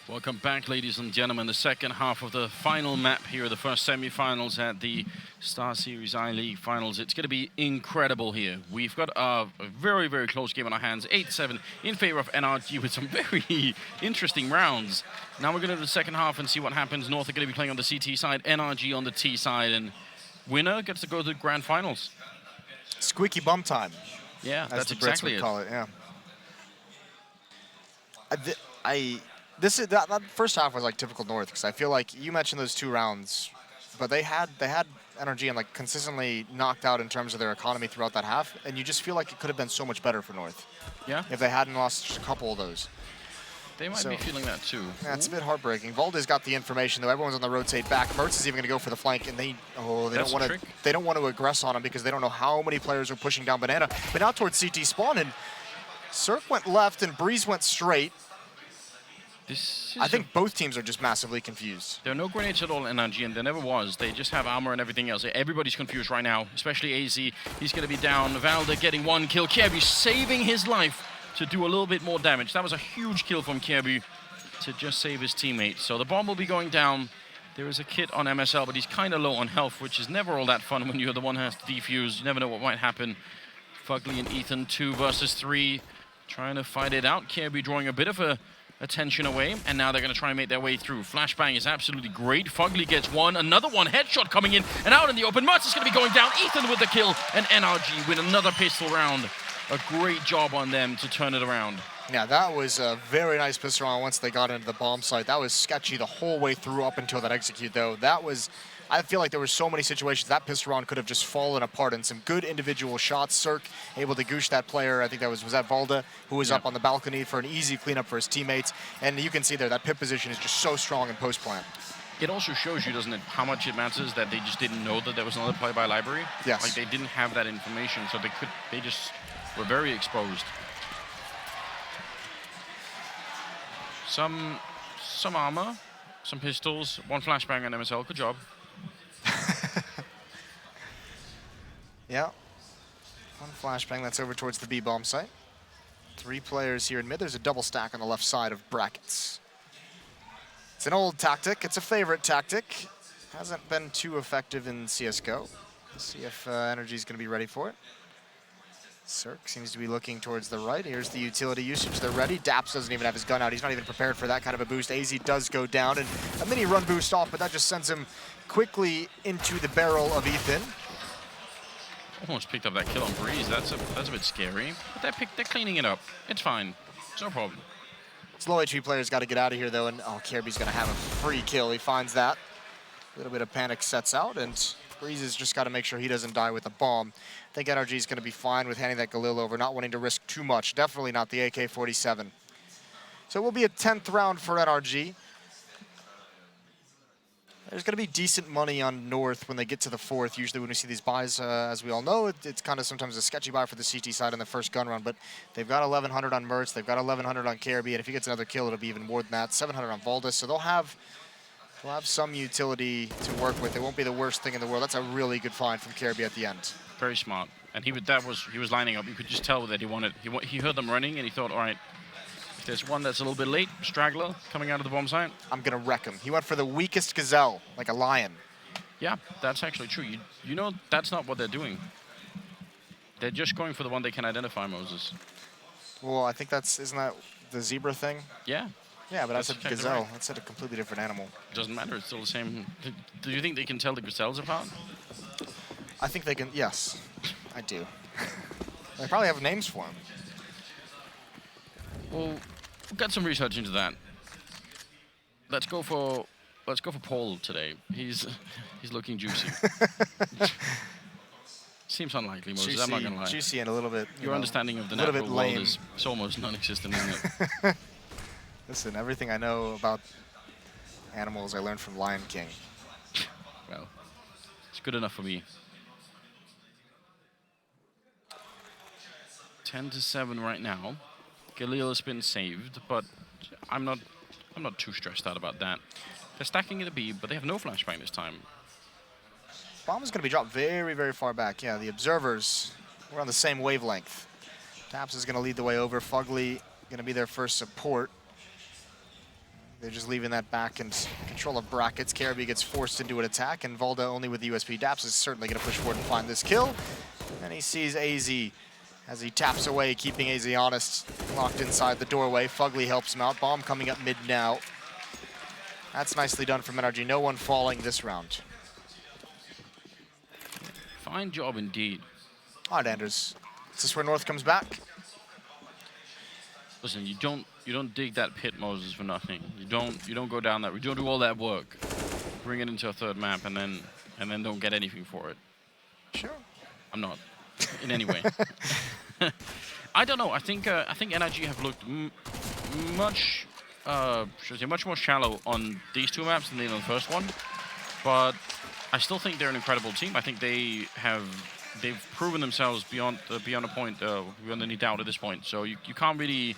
Speaker 1: Welcome back, ladies and gentlemen. The second half of the final map here, the first semi-finals at the StarSeries I-League Finals. It's going to be incredible here. We've got a very, very close game on our hands, 8-7 in favor of NRG with some very interesting rounds. Now we're going to do the second half and see what happens. North are going to be playing on the CT side, NRG on the T side, and winner gets to go to the grand finals.
Speaker 2: Squeaky bum time.
Speaker 1: Yeah,
Speaker 2: as
Speaker 1: that's
Speaker 2: the Brits
Speaker 1: exactly
Speaker 2: would
Speaker 1: it.
Speaker 2: call it. Yeah. That first half was like typical North, because I feel like you mentioned those 2 rounds, but they had NRG and like consistently knocked out in terms of their economy throughout that half, and you just feel like it could have been so much better for North.
Speaker 1: Yeah.
Speaker 2: If they hadn't lost just a couple of those.
Speaker 1: They might be feeling that too.
Speaker 2: Yeah, it's a bit heartbreaking. Valde's got the information though. Everyone's on the rotate back. Mertz is even going to go for the flank, and they don't want to aggress on him because they don't know how many players are pushing down Banana. But now towards CT spawn, and Cirque went left and Breeze went straight. I think both teams are just massively confused.
Speaker 1: There are no grenades at all in NRG, and there never was. They just have armor and everything else. Everybody's confused right now, especially AZ. He's going to be down. Valde getting 1 kill. Kjaerbye saving his life to do a little bit more damage. That was a huge kill from Kjaerbye to just save his teammate. So the bomb will be going down. There is a kit on MSL, but he's kind of low on health, which is never all that fun when you're the one who has to defuse. You never know what might happen. Fugly and Ethan, 2 versus 3, trying to fight it out. Kjaerbye drawing a bit of attention away, and now they're going to try and make their way through. Flashbang is absolutely great. Fugly gets 1, another one, headshot coming in, and out in the open. Mertz is going to be going down. Ethan with the kill, and NRG with another pistol round. A great job on them to turn it around.
Speaker 2: Yeah, that was a very nice pistol round once they got into the bomb site. That was sketchy the whole way through up until that execute, though. That was... I feel like there were so many situations that pistol round could have just fallen apart, and some good individual shots. Cirque able to goosh that player. I think that was that Valde, who was up on the balcony for an easy cleanup for his teammates. And you can see there that pit position is just so strong in post-plant.
Speaker 1: It also shows you, doesn't it, how much it matters that they just didn't know that there was another play by library.
Speaker 2: Yes.
Speaker 1: Like, they didn't have that information, so they just were very exposed. Some armor, some pistols, 1 flashbang on MSL. Good job.
Speaker 2: Yeah. 1 flashbang, that's over towards the B bomb site. 3 players here in mid. There's a double stack on the left side of brackets. It's an old tactic. It's a favorite tactic. Hasn't been too effective in CSGO. Let's see if NRG is going to be ready for it. Cirque seems to be looking towards the right. Here's the utility usage. They're ready. Daps doesn't even have his gun out. He's not even prepared for that kind of a boost. AZ does go down, and a mini run boost off, but that just sends him quickly into the barrel of Ethan.
Speaker 1: Almost picked up that kill on Breeze. That's a bit scary. But they're cleaning it up. It's fine. It's no problem.
Speaker 2: This low HP player's got to get out of here, though, and Kjaerbye's going to have a free kill. He finds that. A little bit of panic sets out, and Breeze has just got to make sure he doesn't die with the bomb. I think NRG is going to be fine with handing that Galil over, not wanting to risk too much. Definitely not the AK-47. So it will be a 10th round for NRG. There's going to be decent money on North when they get to the 4th. Usually when we see these buys, as we all know, it's kind of sometimes a sketchy buy for the CT side in the first gun run. But they've got 1,100 on Mertz. They've got 1,100 on Kjaerbye. And if he gets another kill, it'll be even more than that. 700 on Valdes. So they'll have some utility to work with. It won't be the worst thing in the world. That's a really good find from Kjaerbye at the end.
Speaker 1: Very smart. And he was lining up. You could just tell that he heard them running, and he thought, all right, if there's one that's a little bit late, straggler coming out of the bomb site,
Speaker 2: I'm going to wreck him. He went for the weakest gazelle, like a lion.
Speaker 1: Yeah, that's actually true. You know that's not what they're doing. They're just going for the one they can identify, Moses.
Speaker 2: Well, I think isn't that the zebra thing?
Speaker 1: Yeah,
Speaker 2: Yeah, but I
Speaker 1: that's
Speaker 2: said
Speaker 1: exactly
Speaker 2: gazelle.
Speaker 1: right.
Speaker 2: I said a completely different animal.
Speaker 1: Doesn't matter. It's still the same. Do you think they can tell the gazelles apart?
Speaker 2: I think they can, yes, I do. They probably have names for them.
Speaker 1: Well, we've got some research into that. Let's go for Paul today. He's looking juicy. Seems unlikely, Moses. I'm not gonna lie.
Speaker 2: Juicy and a little bit,
Speaker 1: Your understanding of the
Speaker 2: little
Speaker 1: natural
Speaker 2: bit
Speaker 1: world
Speaker 2: lame.
Speaker 1: is almost non-existent, isn't it?
Speaker 2: Listen, everything I know about animals I learned from Lion King.
Speaker 1: Well, it's good enough for me. 10-7 right now. Galil has been saved, but I'm not too stressed out about that. They're stacking it a B, but they have no flashbang this time.
Speaker 2: Bomb is going to be dropped very, very far back. Yeah, the observers were on the same wavelength. Taps is going to lead the way over. Fugly going to be their first support. They're just leaving that back and control of brackets. Caribou gets forced into an attack, and Valda only with the USP. Daps is certainly going to push forward and find this kill. And he sees AZ as he taps away, keeping AZ honest, locked inside the doorway. Fugly helps him out. Bomb coming up mid now. That's nicely done from NRG. No one falling this round.
Speaker 1: Fine job indeed.
Speaker 2: All right, Anders. Is this where North comes back?
Speaker 1: Listen, you don't dig that pit, Moses, for nothing. You don't go down that. We don't do all that work. Bring it into a third map and then don't get anything for it.
Speaker 2: Sure.
Speaker 1: I'm not in any way. I don't know. I think NRG have looked much more shallow on these two maps than they did on the first one. But I still think they're an incredible team. I think they've proven themselves beyond a point, beyond any doubt at this point. So you can't really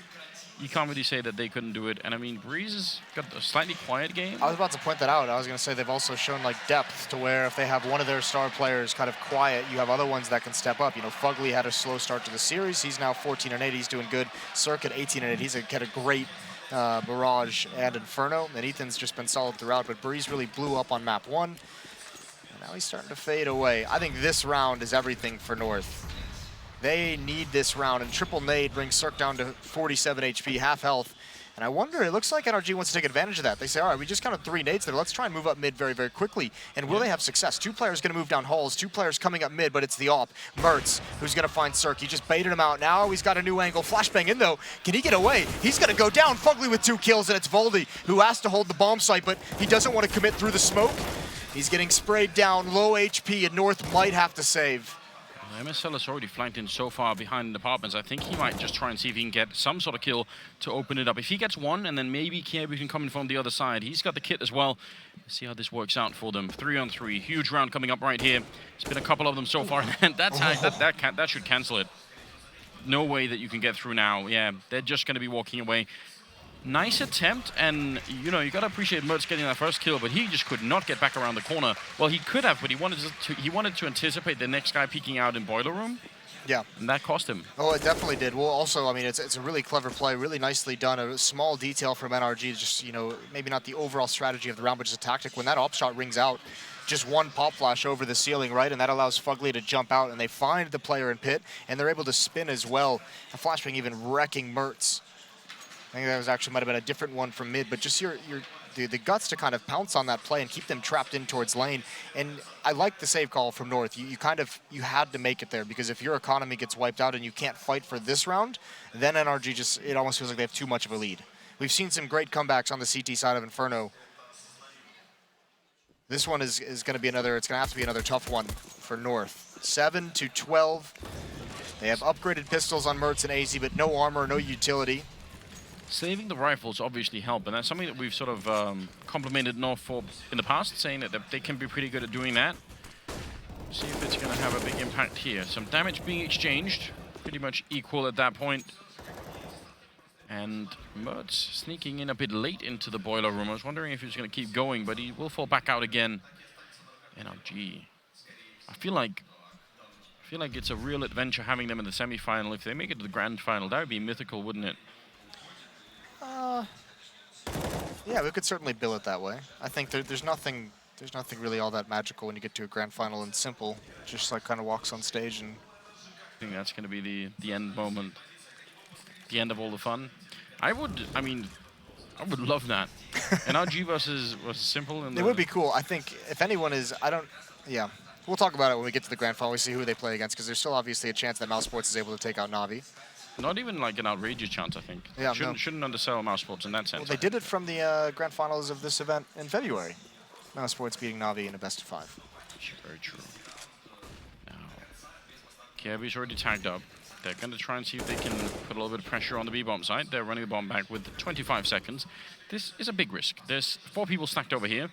Speaker 1: say that they couldn't do it. And I mean, Breeze has got a slightly quiet game.
Speaker 2: I was about to point that out. I was going to say they've also shown like depth to where if they have one of their star players kind of quiet, you have other ones that can step up. You know, Fugly had a slow start to the series. He's now 14-8. He's doing good. Circuit 18-8. He's had a great Mirage and Inferno. And Ethan's just been solid throughout. But Breeze really blew up on map 1. And now he's starting to fade away. I think this round is everything for North. They need this round, and triple nade brings Cirque down to 47 HP, half health. And I wonder, it looks like NRG wants to take advantage of that. They say, all right, we just counted 3 nades there. Let's try and move up mid very, very quickly. And will they have success? 2 players going to move down halls, 2 players coming up mid, but it's the AWP. Mertz, who's going to find Cirque. He just baited him out. Now he's got a new angle. Flashbang in, though. Can he get away? He's going to go down. Fugly with 2 kills, and it's Voldy, who has to hold the bomb site, but he doesn't want to commit through the smoke. He's getting sprayed down, low HP, and North might have to save.
Speaker 1: MSL has already flanked in so far behind the apartments. I think he might just try and see if he can get some sort of kill to open it up. If he gets one, and then maybe Kirby can come in from the other side. He's got the kit as well. Let's see how this works out for them. 3-on-3, huge round coming up right here. There's been a couple of them so far, and that should cancel it. No way that you can get through now. Yeah, they're just going to be walking away. Nice attempt, and you know, you got to appreciate Mertz getting that first kill, but he just could not get back around the corner. Well, he could have, but he wanted to anticipate the next guy peeking out in boiler room.
Speaker 2: Yeah.
Speaker 1: And that cost him.
Speaker 2: Oh, it definitely did. Well, also, I mean, it's a really clever play, really nicely done. A small detail from NRG, just, you know, maybe not the overall strategy of the round, but just a tactic. When that op shot rings out, just one pop flash over the ceiling, right? And that allows Fugly to jump out, and they find the player in pit, and they're able to spin as well. A flashbang even wrecking Mertz. I think that was actually might have been a different one from mid, but just the guts to kind of pounce on that play and keep them trapped in towards lane. And I like the save call from North. You had to make it there, because if your economy gets wiped out and you can't fight for this round, then NRG it almost feels like they have too much of a lead. We've seen some great comebacks on the CT side of Inferno. This one is going to be another. It's going to have to be another tough one for North. 7-12. They have upgraded pistols on Mertz and AZ, but no armor, no utility.
Speaker 1: Saving the rifles obviously help, and that's something that we've sort of complimented North for in the past, saying that they can be pretty good at doing that. See if it's going to have a big impact here. Some damage being exchanged, pretty much equal at that point. And Mertz sneaking in a bit late into the boiler room. I was wondering if he was going to keep going, but he will fall back out again. NRG. I feel like it's a real adventure having them in the semi-final. If they make it to the grand final, that would be mythical, wouldn't it?
Speaker 2: Yeah, we could certainly bill it that way. I think there's nothing really all that magical when you get to a grand final and simple. Just like kind of walks on stage and.
Speaker 1: I think that's going to be the end moment. the end of all the fun. I mean, I would love that. NRG versus Simple.
Speaker 2: It would be cool. I think if anyone is, yeah. We'll talk about it when we get to the grand final. We see who they play against, because there's still obviously a chance that Mouse Sports is able to take out Na'Vi.
Speaker 1: Not even like an outrageous chance, I think.
Speaker 2: Yeah,
Speaker 1: shouldn't undersell Mouse Sports in that sense.
Speaker 2: Well, they did it from the grand finals of this event in February. Mouse Sports beating Na'Vi in a best of 5.
Speaker 1: Very true. Now, Kirby's already tagged up. They're going to try and see if they can put a little bit of pressure on the B-bomb side. They're running the bomb back with 25 seconds. This is a big risk. There's 4 people stacked over here.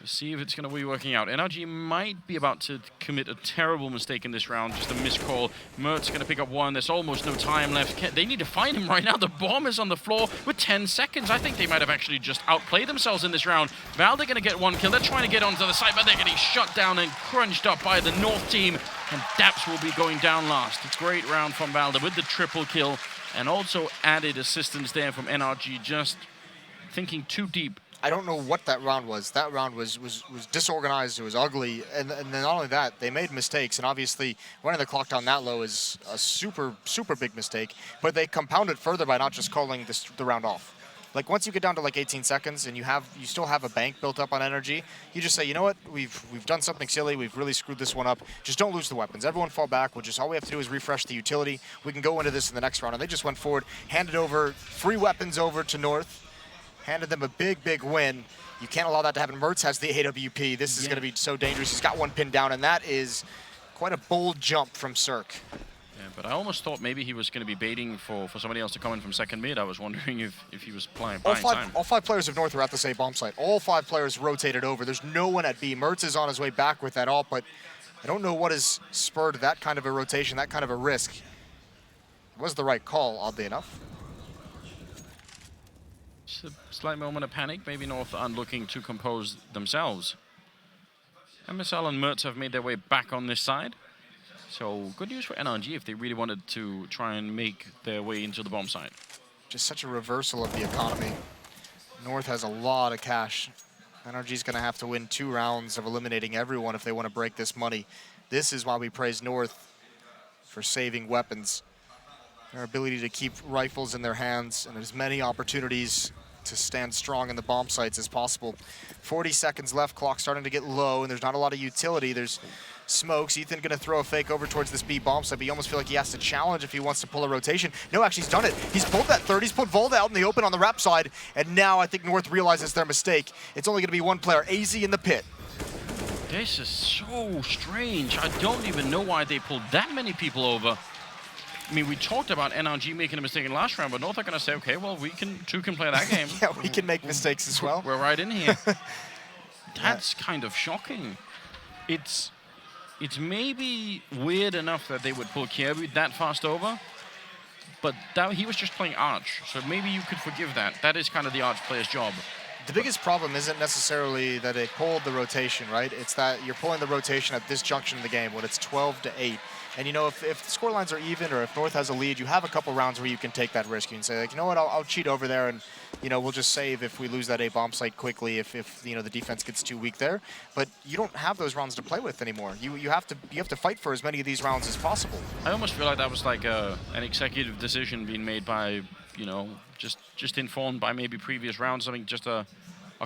Speaker 1: Let's see if it's going to be working out. NRG might be about to commit a terrible mistake in this round, just a missed call. Mert's going to pick up 1. There's almost no time left. They need to find him right now. The bomb is on the floor with 10 seconds. I think they might have actually just outplayed themselves in this round. Valde going to get 1 kill. They're trying to get onto the side, but they're getting shut down and crunched up by the North team. And Daps will be going down last. A great round from Valde with the triple kill, and also added assistance there from NRG, just thinking too deep.
Speaker 2: I don't know what that round was. That round was disorganized. It was ugly, and then not only that, they made mistakes. And obviously, running the clock down that low is a super big mistake. But they compounded further by not just calling the round off. Like once you get down to like 18 seconds and you still have a bank built up on energy, you just say, you know what, we've done something silly. We've really screwed this one up. Just don't lose the weapons. Everyone fall back. All we have to do is refresh the utility. We can go into this in the next round. And they just went forward, handed over 3 weapons over to North. Handed them a big win. You can't allow that to happen. Mertz has the AWP. This is going to be so dangerous. He's got 1 pinned down, and that is quite a bold jump from Cirque.
Speaker 1: Yeah, but I almost thought maybe he was going to be baiting for somebody else to come in from second mid. I was wondering if he was buying time.
Speaker 2: All 5 players of North are at the same bomb site. All 5 players rotated over. There's no one at B. Mertz is on his way back with that ult, but I don't know what has spurred that kind of a rotation, that kind of a risk. It was the right call, oddly enough.
Speaker 1: Just a slight moment of panic. Maybe North aren't looking to compose themselves. MSL and Mertz have made their way back on this side. So good news for NRG if they really wanted to try and make their way into the bomb site.
Speaker 2: Just such a reversal of the economy. North has a lot of cash. NRG's going to have to win 2 rounds of eliminating everyone if they want to break this money. This is why we praise North for saving weapons. Their ability to keep rifles in their hands and as many opportunities to stand strong in the bomb sites as possible. 40 seconds left, clock starting to get low, and there's not a lot of utility. There's smokes. Ethan going to throw a fake over towards this B bomb site, but you almost feel like he has to challenge if he wants to pull a rotation. No, actually, he's done it. He's pulled that third. He's put Volda out in the open on the rap side, and now I think North realizes their mistake. It's only going to be 1 player, AZ in the pit.
Speaker 1: This is so strange. I don't even know why they pulled that many people over. I mean, we talked about NRG making a mistake in last round, but North are going to say, okay, well, we can play that game.
Speaker 2: Yeah, we can make mistakes as well.
Speaker 1: We're right in here. That's kind of shocking. It's maybe weird enough that they would pull Kirby that fast over, but he was just playing Arch, so maybe you could forgive that. That is kind of the Arch player's job.
Speaker 2: The biggest problem isn't necessarily that they pulled the rotation, right? It's that you're pulling the rotation at this junction of the game when it's 12-8. And, you know, if the score lines are even or if North has a lead, you have a couple rounds where you can take that risk. You can say, like, you know what, I'll cheat over there and, you know, we'll just save if we lose that A bomb site quickly if you know, the defense gets too weak there. But you don't have those rounds to play with anymore. You have to fight for as many of these rounds as possible.
Speaker 1: I almost feel like that was like an executive decision being made by, you know, just informed by maybe previous rounds. I mean, just a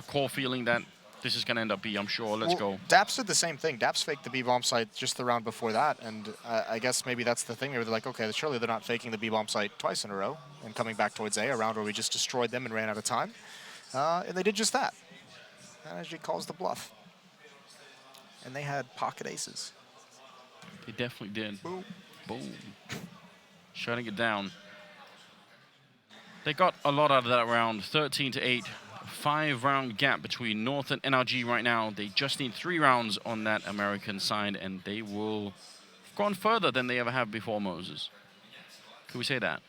Speaker 1: core feeling that this is going to end up B, I'm sure. Let's go.
Speaker 2: Daps did the same thing. Daps faked the B-bomb site just the round before that, and I guess maybe that's the thing. They're like, okay, surely they're not faking the B-bomb site twice in a row and coming back towards A, a round where we just destroyed them and ran out of time. And they did just that. NRG calls the bluff. And they had pocket aces.
Speaker 1: They definitely did.
Speaker 2: Boom.
Speaker 1: Boom. Shutting it down. They got a lot out of that round, 13-8. 5-round gap between North and NRG right now. They just need 3 rounds on that American side, and they will have gone further than they ever have before, Moses. Could we say that?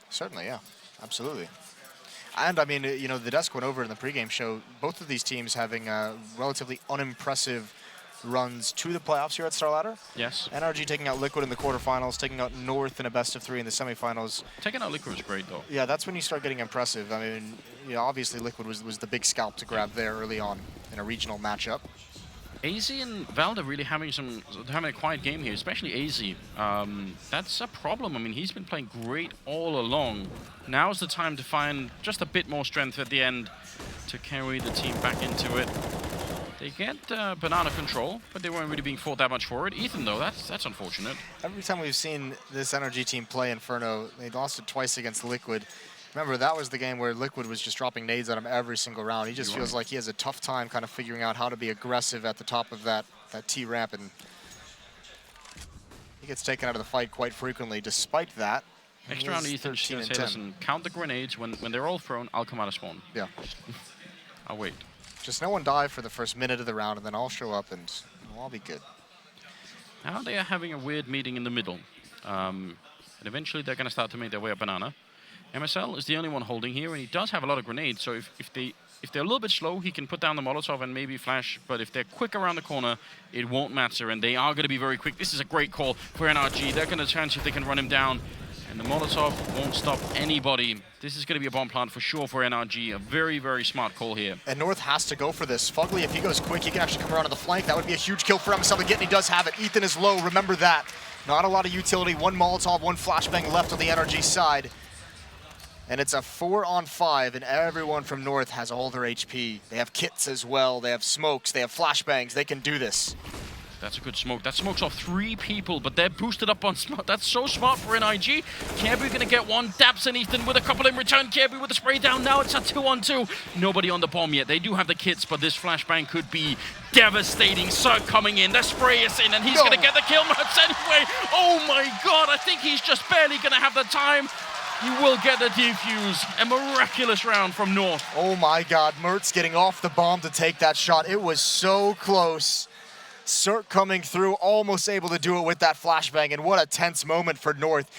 Speaker 2: Certainly, yeah. Absolutely. And, I mean, you know, the desk went over in the pregame show. Both of these teams having relatively unimpressive runs to the playoffs here at Starladder.
Speaker 1: Yes.
Speaker 2: NRG taking out Liquid in the quarterfinals, taking out North in a best-of-3 in the semifinals.
Speaker 1: Taking out Liquid was great, though.
Speaker 2: Yeah, that's when you start getting impressive. I mean, you know, obviously Liquid was the big scalp to grab there early on in a regional matchup.
Speaker 1: AZ and Valda really having a quiet game here, especially AZ. That's a problem. I mean, he's been playing great all along. Now's the time to find just a bit more strength at the end to carry the team back into it. They get banana control, but they weren't really being fought that much for it. Ethan, though, that's unfortunate.
Speaker 2: Every time we've seen this NRG team play Inferno, they lost it twice against Liquid. Remember, that was the game where Liquid was just dropping nades on him every single round. He just feels like he has a tough time kind of figuring out how to be aggressive at the top of that T ramp, and he gets taken out of the fight quite frequently. Despite that,
Speaker 1: Next round, Ethan's going to say, listen, count the grenades. When they're all thrown, I'll come out of spawn.
Speaker 2: Yeah.
Speaker 1: I'll wait.
Speaker 2: Just no one die for the first minute of the round, and then I'll show up, and we'll all be good.
Speaker 1: Now they are having a weird meeting in the middle. And eventually they're going to start to make their way up banana. MSL is the only one holding here, and he does have a lot of grenades, so if they're a little bit slow, he can put down the Molotov and maybe flash, but if they're quick around the corner, it won't matter, and they are going to be very quick. This is a great call for NRG. They're going to chance if they can run him down, and the Molotov won't stop anybody. This is going to be a bomb plant for sure for NRG. A very, very smart call here.
Speaker 2: And North has to go for this. Fugly, if he goes quick, he can actually come around to the flank. That would be a huge kill for MSL to get, and he does have it. Ethan is low, remember that. Not a lot of utility. One Molotov, one flashbang left on the NRG side. And it's a 4-on-5, and everyone from North has all their HP. They have kits as well, they have smokes, they have flashbangs, they can do this.
Speaker 1: That's a good smoke. That smokes off 3 people, but they're boosted up on smoke. That's so smart for NRG. Kirby gonna get one. Daps and Ethan with a couple in return. Kirby with the spray down. Now it's a 2-on-2. Nobody on the bomb yet. They do have the kits, but this flashbang could be devastating. Cirque coming in. The spray is in, and he's gonna get the kill. Mertz anyway. Oh my god, I think he's just barely gonna have the time. He will get the defuse. A miraculous round from North.
Speaker 2: Oh my god, Mertz getting off the bomb to take that shot. It was so close. Cirque coming through, almost able to do it with that flashbang, and what a tense moment for North.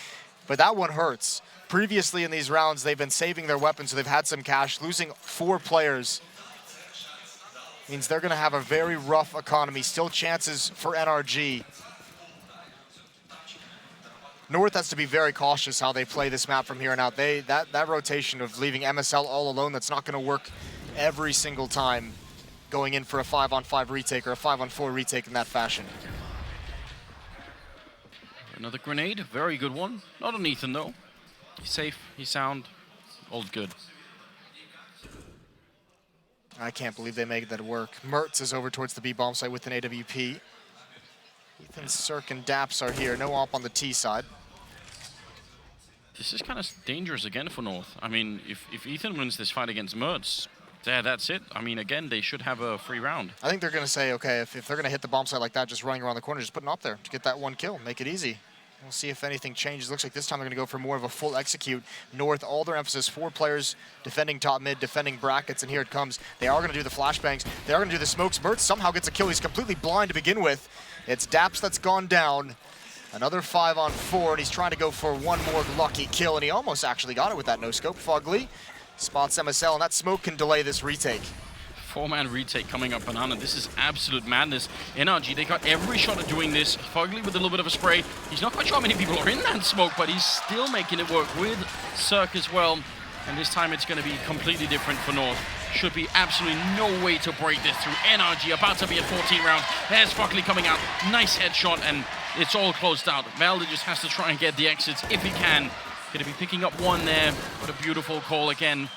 Speaker 2: But that one hurts. Previously in these rounds, they've been saving their weapons, so they've had some cash. Losing 4 players means they're going to have a very rough economy. Still chances for NRG. North has to be very cautious how they play this map from here on out. That rotation of leaving MSL all alone, that's not going to work every single time, going in for a 5-on-5 retake or a 5-on-4 retake in that fashion.
Speaker 1: Another grenade, very good one. Not on Ethan though. He's safe, he's sound, all good.
Speaker 2: I can't believe they made that work. Mertz is over towards the B bomb site with an AWP. Ethan, Cirque, and Daps are here. No op on the T side.
Speaker 1: This is kind of dangerous again for North. I mean, if Ethan wins this fight against Mertz, that's it. I mean, again, they should have a free round.
Speaker 2: I think they're going to say, okay, if they're going to hit the bomb site like that, just running around the corner, just put an op there to get that one kill, make it easy. We'll see if anything changes. Looks like this time they're going to go for more of a full execute. North, all their emphasis, 4 players defending top mid, defending brackets, and here it comes. They are going to do the flashbangs. They are going to do the smokes. Mertz somehow gets a kill. He's completely blind to begin with. It's Daps that's gone down. Another 5-on-4, and he's trying to go for one more lucky kill, and he almost actually got it with that no-scope. Fugly spots MSL, and that smoke can delay this retake.
Speaker 1: 4-man retake coming up banana. This is absolute madness. NRG, they got every shot at doing this. Fugly with a little bit of a spray. He's not quite sure how many people are in that smoke, but he's still making it work with Cirque as well. And this time it's going to be completely different for North. Should be absolutely no way to break this through. NRG about to be at 14 rounds. There's Fugly coming out. Nice headshot, and it's all closed out. Valda just has to try and get the exits if he can. Going to be picking up one there. What a beautiful call again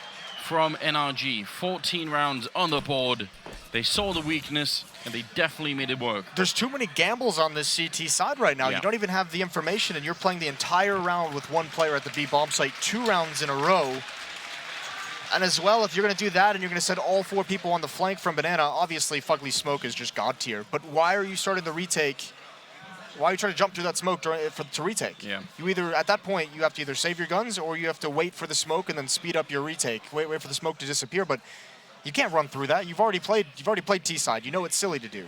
Speaker 1: from NRG. 14 rounds on the board. They saw the weakness, and they definitely made it work.
Speaker 2: There's too many gambles on this CT side right now.
Speaker 1: Yeah.
Speaker 2: You don't even have the information, and you're playing the entire round with one player at the B bomb site, 2 rounds in a row. And as well, if you're going to do that and you're going to send all 4 people on the flank from Banana, obviously Fugly's smoke is just god tier. But why are you starting the retake? Why are you trying to jump through that smoke to retake?
Speaker 1: Yeah.
Speaker 2: You either, at that point, you have to either save your guns or you have to wait for the smoke and then speed up your retake. Wait for the smoke to disappear, but you can't run through that. You've already played T side. You know it's silly to do.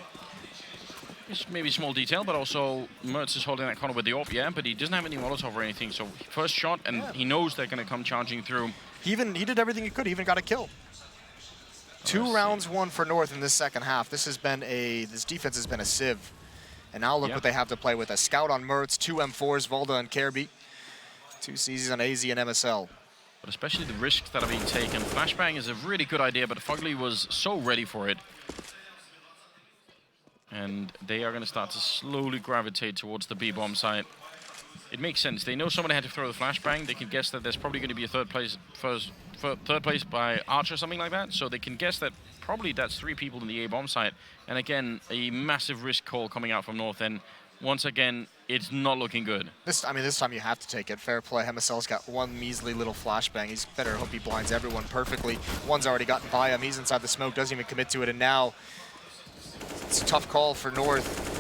Speaker 1: It's maybe a small detail, but also Mertz is holding that corner with the AWP, yeah, but he doesn't have any Molotov or anything, so first shot, and he knows they're going to come charging through.
Speaker 2: He did everything he could. He even got a kill. 2 rounds won for North in this second half. This defense has been a sieve. And now look what they have to play with. A scout on Mertz, 2 M4s, Valda and Kirby. 2 CZs on AZ and MSL.
Speaker 1: But especially the risks that are being taken. Flashbang is a really good idea, but Fugly was so ready for it. and they are going to start to slowly gravitate towards the B-bomb site. It makes sense. They know somebody had to throw the flashbang. They can guess that there's probably going to be a third place by Arch or something like that. So they can guess that probably that's 3 people in the A-bomb site. And again, a massive risk call coming out from North. And once again, it's not looking good.
Speaker 2: This time you have to take it. Fair play. MSL's got one measly little flashbang. He's better hope he blinds everyone perfectly. One's already gotten by him. He's inside the smoke, doesn't even commit to it. And now it's a tough call for North.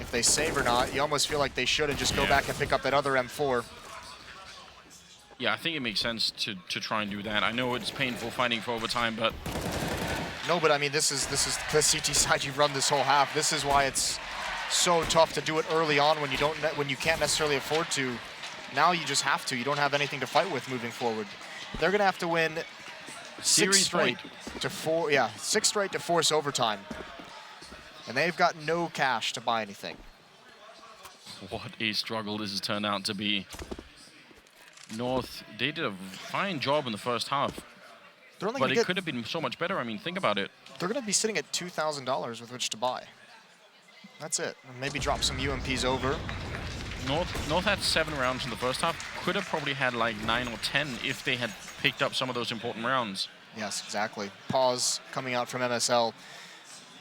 Speaker 2: If they save or not, you almost feel like they should and just go back and pick up that other M4.
Speaker 1: Yeah, I think it makes sense to try and do that. I know it's painful fighting for overtime, but...
Speaker 2: No, but I mean, this is the CT side you've run this whole half. This is why it's so tough to do it early on when you can't necessarily afford to. Now you just have to. You don't have anything to fight with moving forward. They're going to have to win 6 straight to force overtime. And they've got no cash to buy anything.
Speaker 1: What a struggle this has turned out to be. North, they did a fine job in the first half. But it could have been so much better. I mean, think about it.
Speaker 2: They're going to be sitting at $2,000 with which to buy. That's it. And maybe drop some UMPs over.
Speaker 1: North had 7 rounds in the first half. Could have probably had like 9 or 10 if they had picked up some of those important rounds.
Speaker 2: Yes, exactly. Pause coming out from MSL.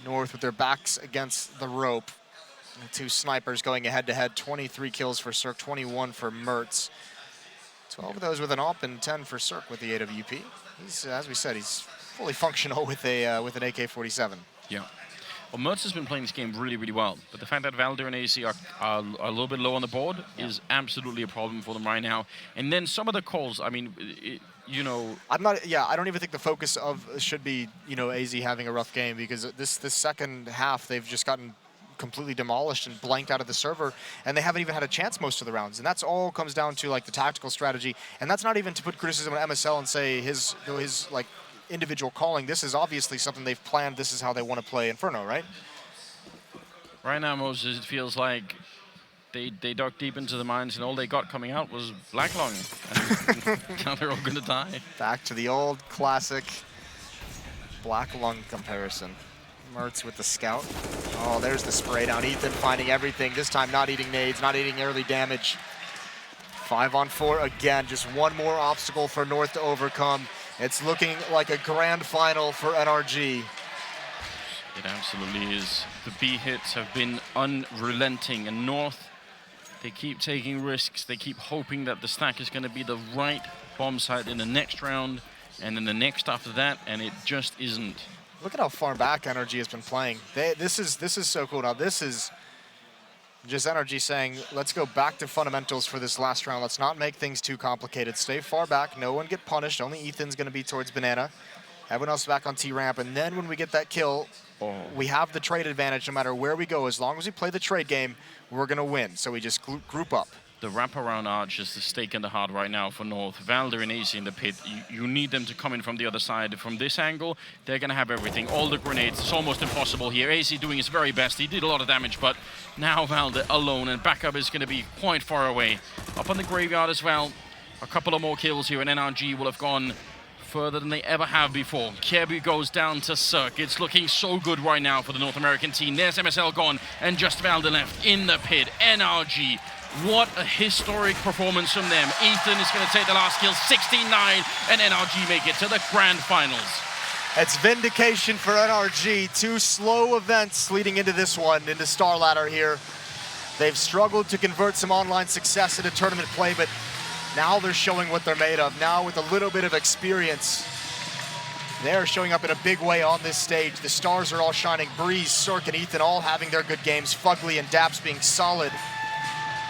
Speaker 2: North with their backs against the rope. The 2 snipers going head-to-head. 23 kills for Cirque, 21 for Mertz. 12 of those with an AWP and 10 for Cirque with the AWP. He's, as we said, he's fully functional with an AK-47.
Speaker 1: Yeah. Well, Mertz has been playing this game really, really well. But the fact that Valder and AC are a little bit low on the board is absolutely a problem for them right now. And then some of the calls, I mean, you know...
Speaker 2: I don't even think the focus should be, AZ having a rough game, because this second half, they've just gotten completely demolished and blanked out of the server, and they haven't even had a chance most of the rounds. And that's all comes down to like the tactical strategy. And that's not even to put criticism on MSL and say his like individual calling. This is obviously something they've planned. This is how they want to play Inferno, right?
Speaker 1: Right now, Moses, it feels like they dug deep into the mines, and all they got coming out was Black Lung. And now they're all going to die.
Speaker 2: Back to the old classic Black Lung comparison. Mertz with the scout. Oh, there's the spray down. Ethan finding everything. This time not eating nades, not eating early damage. 5 on 4 again. Just one more obstacle for North to overcome. It's looking like a grand final for NRG.
Speaker 1: It absolutely is. The B hits have been unrelenting, and North, they keep taking risks. They keep hoping that the stack is going to be the right bomb site in the next round, and then the next after that, and it just isn't.
Speaker 2: Look at how far back NRG has been playing. This is so cool. Now this is just NRG saying, let's go back to fundamentals for this last round. Let's not make things too complicated. Stay far back. No one get punished. Only Ethan's going to be towards Banana. Everyone else back on T-ramp. And then when we get that kill, we have the trade advantage no matter where we go. As long as we play the trade game, we're going to win. So we just group up.
Speaker 1: The wraparound arch is the stake in the heart right now for North. Valder and AC in the pit. You need them to come in from the other side. From this angle, they're going to have everything. All the grenades. It's almost impossible here. AC doing his very best. He did a lot of damage, but now Valder alone, and backup is going to be quite far away. Up on the graveyard as well. A couple of more kills here, and NRG will have gone further than they ever have before. Kebu goes down to Cirque. It's looking so good right now for the North American team. There's MSL gone, and just Valder left in the pit. NRG. What a historic performance from them. Ethan is going to take the last kill, 69, and NRG make it to the grand finals.
Speaker 2: It's vindication for NRG. 2 slow events leading into this one, into Starladder here. They've struggled to convert some online success into tournament play, but now they're showing what they're made of. Now with a little bit of experience, they're showing up in a big way on this stage. The stars are all shining. Breeze, Cirque, and Ethan all having their good games. Fugly and Daps being solid.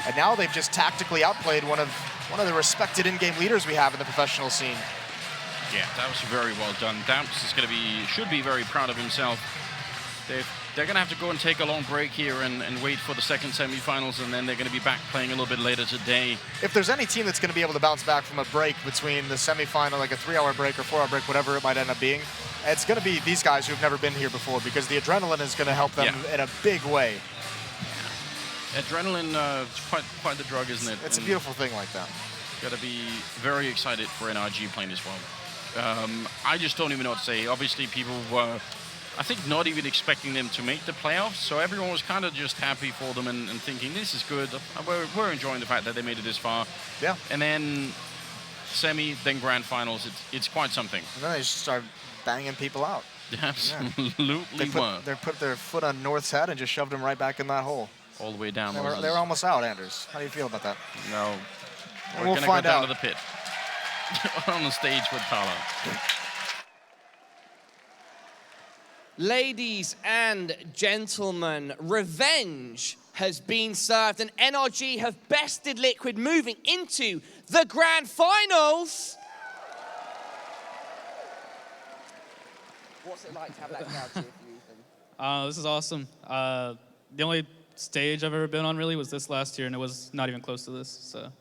Speaker 2: And now they've just tactically outplayed one of the respected in-game leaders we have in the professional scene.
Speaker 1: Yeah, that was very well done. Daps is should be very proud of himself. They're going to have to go and take a long break here and wait for the second semifinals, and then they're going to be back playing a little bit later today.
Speaker 2: If there's any team that's going to be able to bounce back from a break between the semifinal, like a 3-hour break or 4-hour break, whatever it might end up being, it's going to be these guys who've never been here before, because the adrenaline is going to help them in a big way.
Speaker 1: Adrenaline, it's quite the drug, isn't it?
Speaker 2: It's a beautiful thing like that.
Speaker 1: Got to be very excited for NRG playing this well. I just don't even know what to say. Obviously, people were I think not even expecting them to make the playoffs. So everyone was kind of just happy for them and thinking this is good. We're enjoying the fact that they made it this far.
Speaker 2: Yeah.
Speaker 1: And then semi, then grand finals. It's quite something.
Speaker 2: And then they just start banging people out.
Speaker 1: Absolutely.
Speaker 2: They put their foot on North's head and just shoved him right back in that hole.
Speaker 1: All the way down.
Speaker 2: They were almost out, Anders. How do you feel about that?
Speaker 1: No. We're
Speaker 2: We'll
Speaker 1: going to
Speaker 2: find
Speaker 1: go down
Speaker 2: out.
Speaker 1: to the pit. On the stage with Tala.
Speaker 3: Ladies and gentlemen, revenge has been served, and NRG have bested Liquid, moving into the grand finals. What's it like to have that crowd cheer for you, Ethan?
Speaker 4: This is awesome. The only stage I've ever been on really was this last year, and it was not even close to this. So.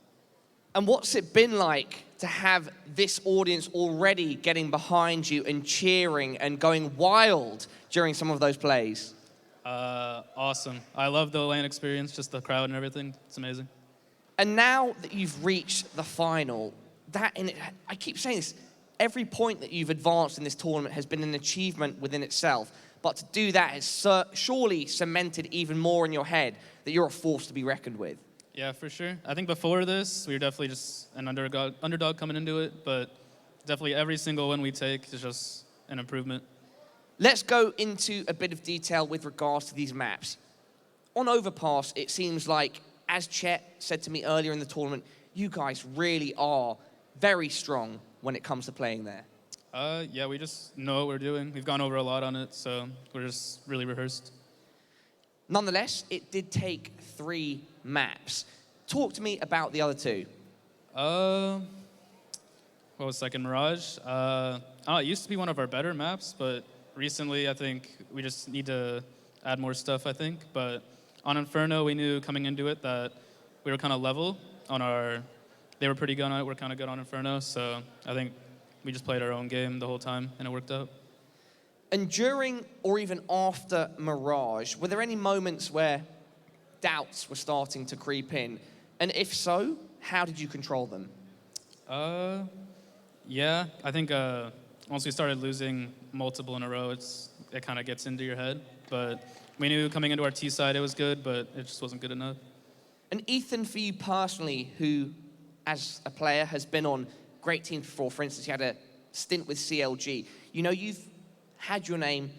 Speaker 3: And what's it been like to have this audience already getting behind you and cheering and going wild during some of those plays?
Speaker 4: Awesome. I love the LAN experience, just the crowd and everything. It's amazing.
Speaker 3: And now that you've reached the final, that in it, I keep saying this, every point that you've advanced in this tournament has been an achievement within itself. But to do that has surely cemented even more in your head that you're a force to be reckoned with.
Speaker 4: Yeah, for sure. I think before this, we were definitely just an underdog coming into it, but definitely every single win we take is just an improvement.
Speaker 3: Let's go into a bit of detail with regards to these maps. On Overpass, it seems like, as Chet said to me earlier in the tournament, you guys really are very strong when it comes to playing there.
Speaker 4: Yeah, we just know what we're doing. We've gone over a lot on it, so we're just really rehearsed.
Speaker 3: Nonetheless, it did take 3 maps. Talk to me about the other 2.
Speaker 4: What was second? Mirage? It used to be one of our better maps, but recently I think we just need to add more stuff, I think. But on Inferno, we knew coming into it that we were kind of level on our... They were pretty good on it, we're kind of good on Inferno, so I think we just played our own game the whole time, and it worked out.
Speaker 3: And during or even after Mirage, were there any moments where doubts were starting to creep in? And if so, how did you control them?
Speaker 4: Yeah, I think once we started losing multiple in a row, it kind of gets into your head. But we knew coming into our T side it was good, but it just wasn't good enough.
Speaker 3: And Ethan, for you personally, who as a player has been on great teams before, for instance, you had a stint with CLG. You know, you've had your name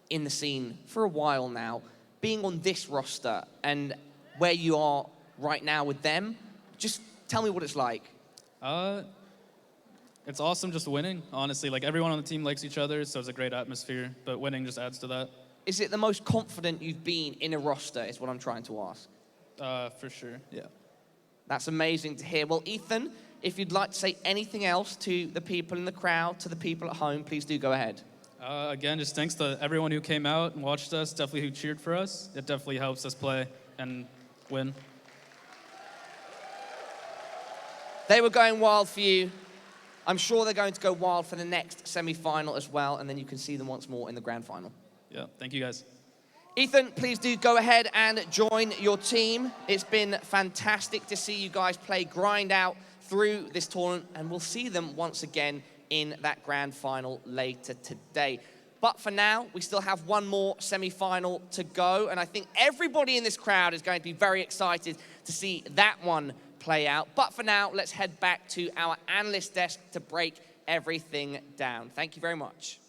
Speaker 3: in the scene for a while now. Being on this roster and where you are right now with them, just tell me what it's like.
Speaker 4: It's awesome just winning, honestly. Like, everyone on the team likes each other, so it's a great atmosphere, but winning just adds to that.
Speaker 3: Is it the most confident you've been in a roster, is what I'm trying to ask?
Speaker 4: For sure, yeah.
Speaker 3: That's amazing to hear. Well, Ethan, if you'd like to say anything else to the people in the crowd, to the people at home, please do go ahead.
Speaker 4: Again, just thanks to everyone who came out and watched us, definitely who cheered for us. It definitely helps us play and win.
Speaker 3: They were going wild for you. I'm sure they're going to go wild for the next semi-final as well, and then you can see them once more in the grand final.
Speaker 4: Yeah, thank you guys.
Speaker 3: Ethan, please do go ahead and join your team. It's been fantastic to see you guys play, grind out through this tournament, and we'll see them once again in that grand final later today. But for now, we still have one more semi-final to go, and I think everybody in this crowd is going to be very excited to see that one play out. But for now, let's head back to our analyst desk to break everything down. Thank you very much.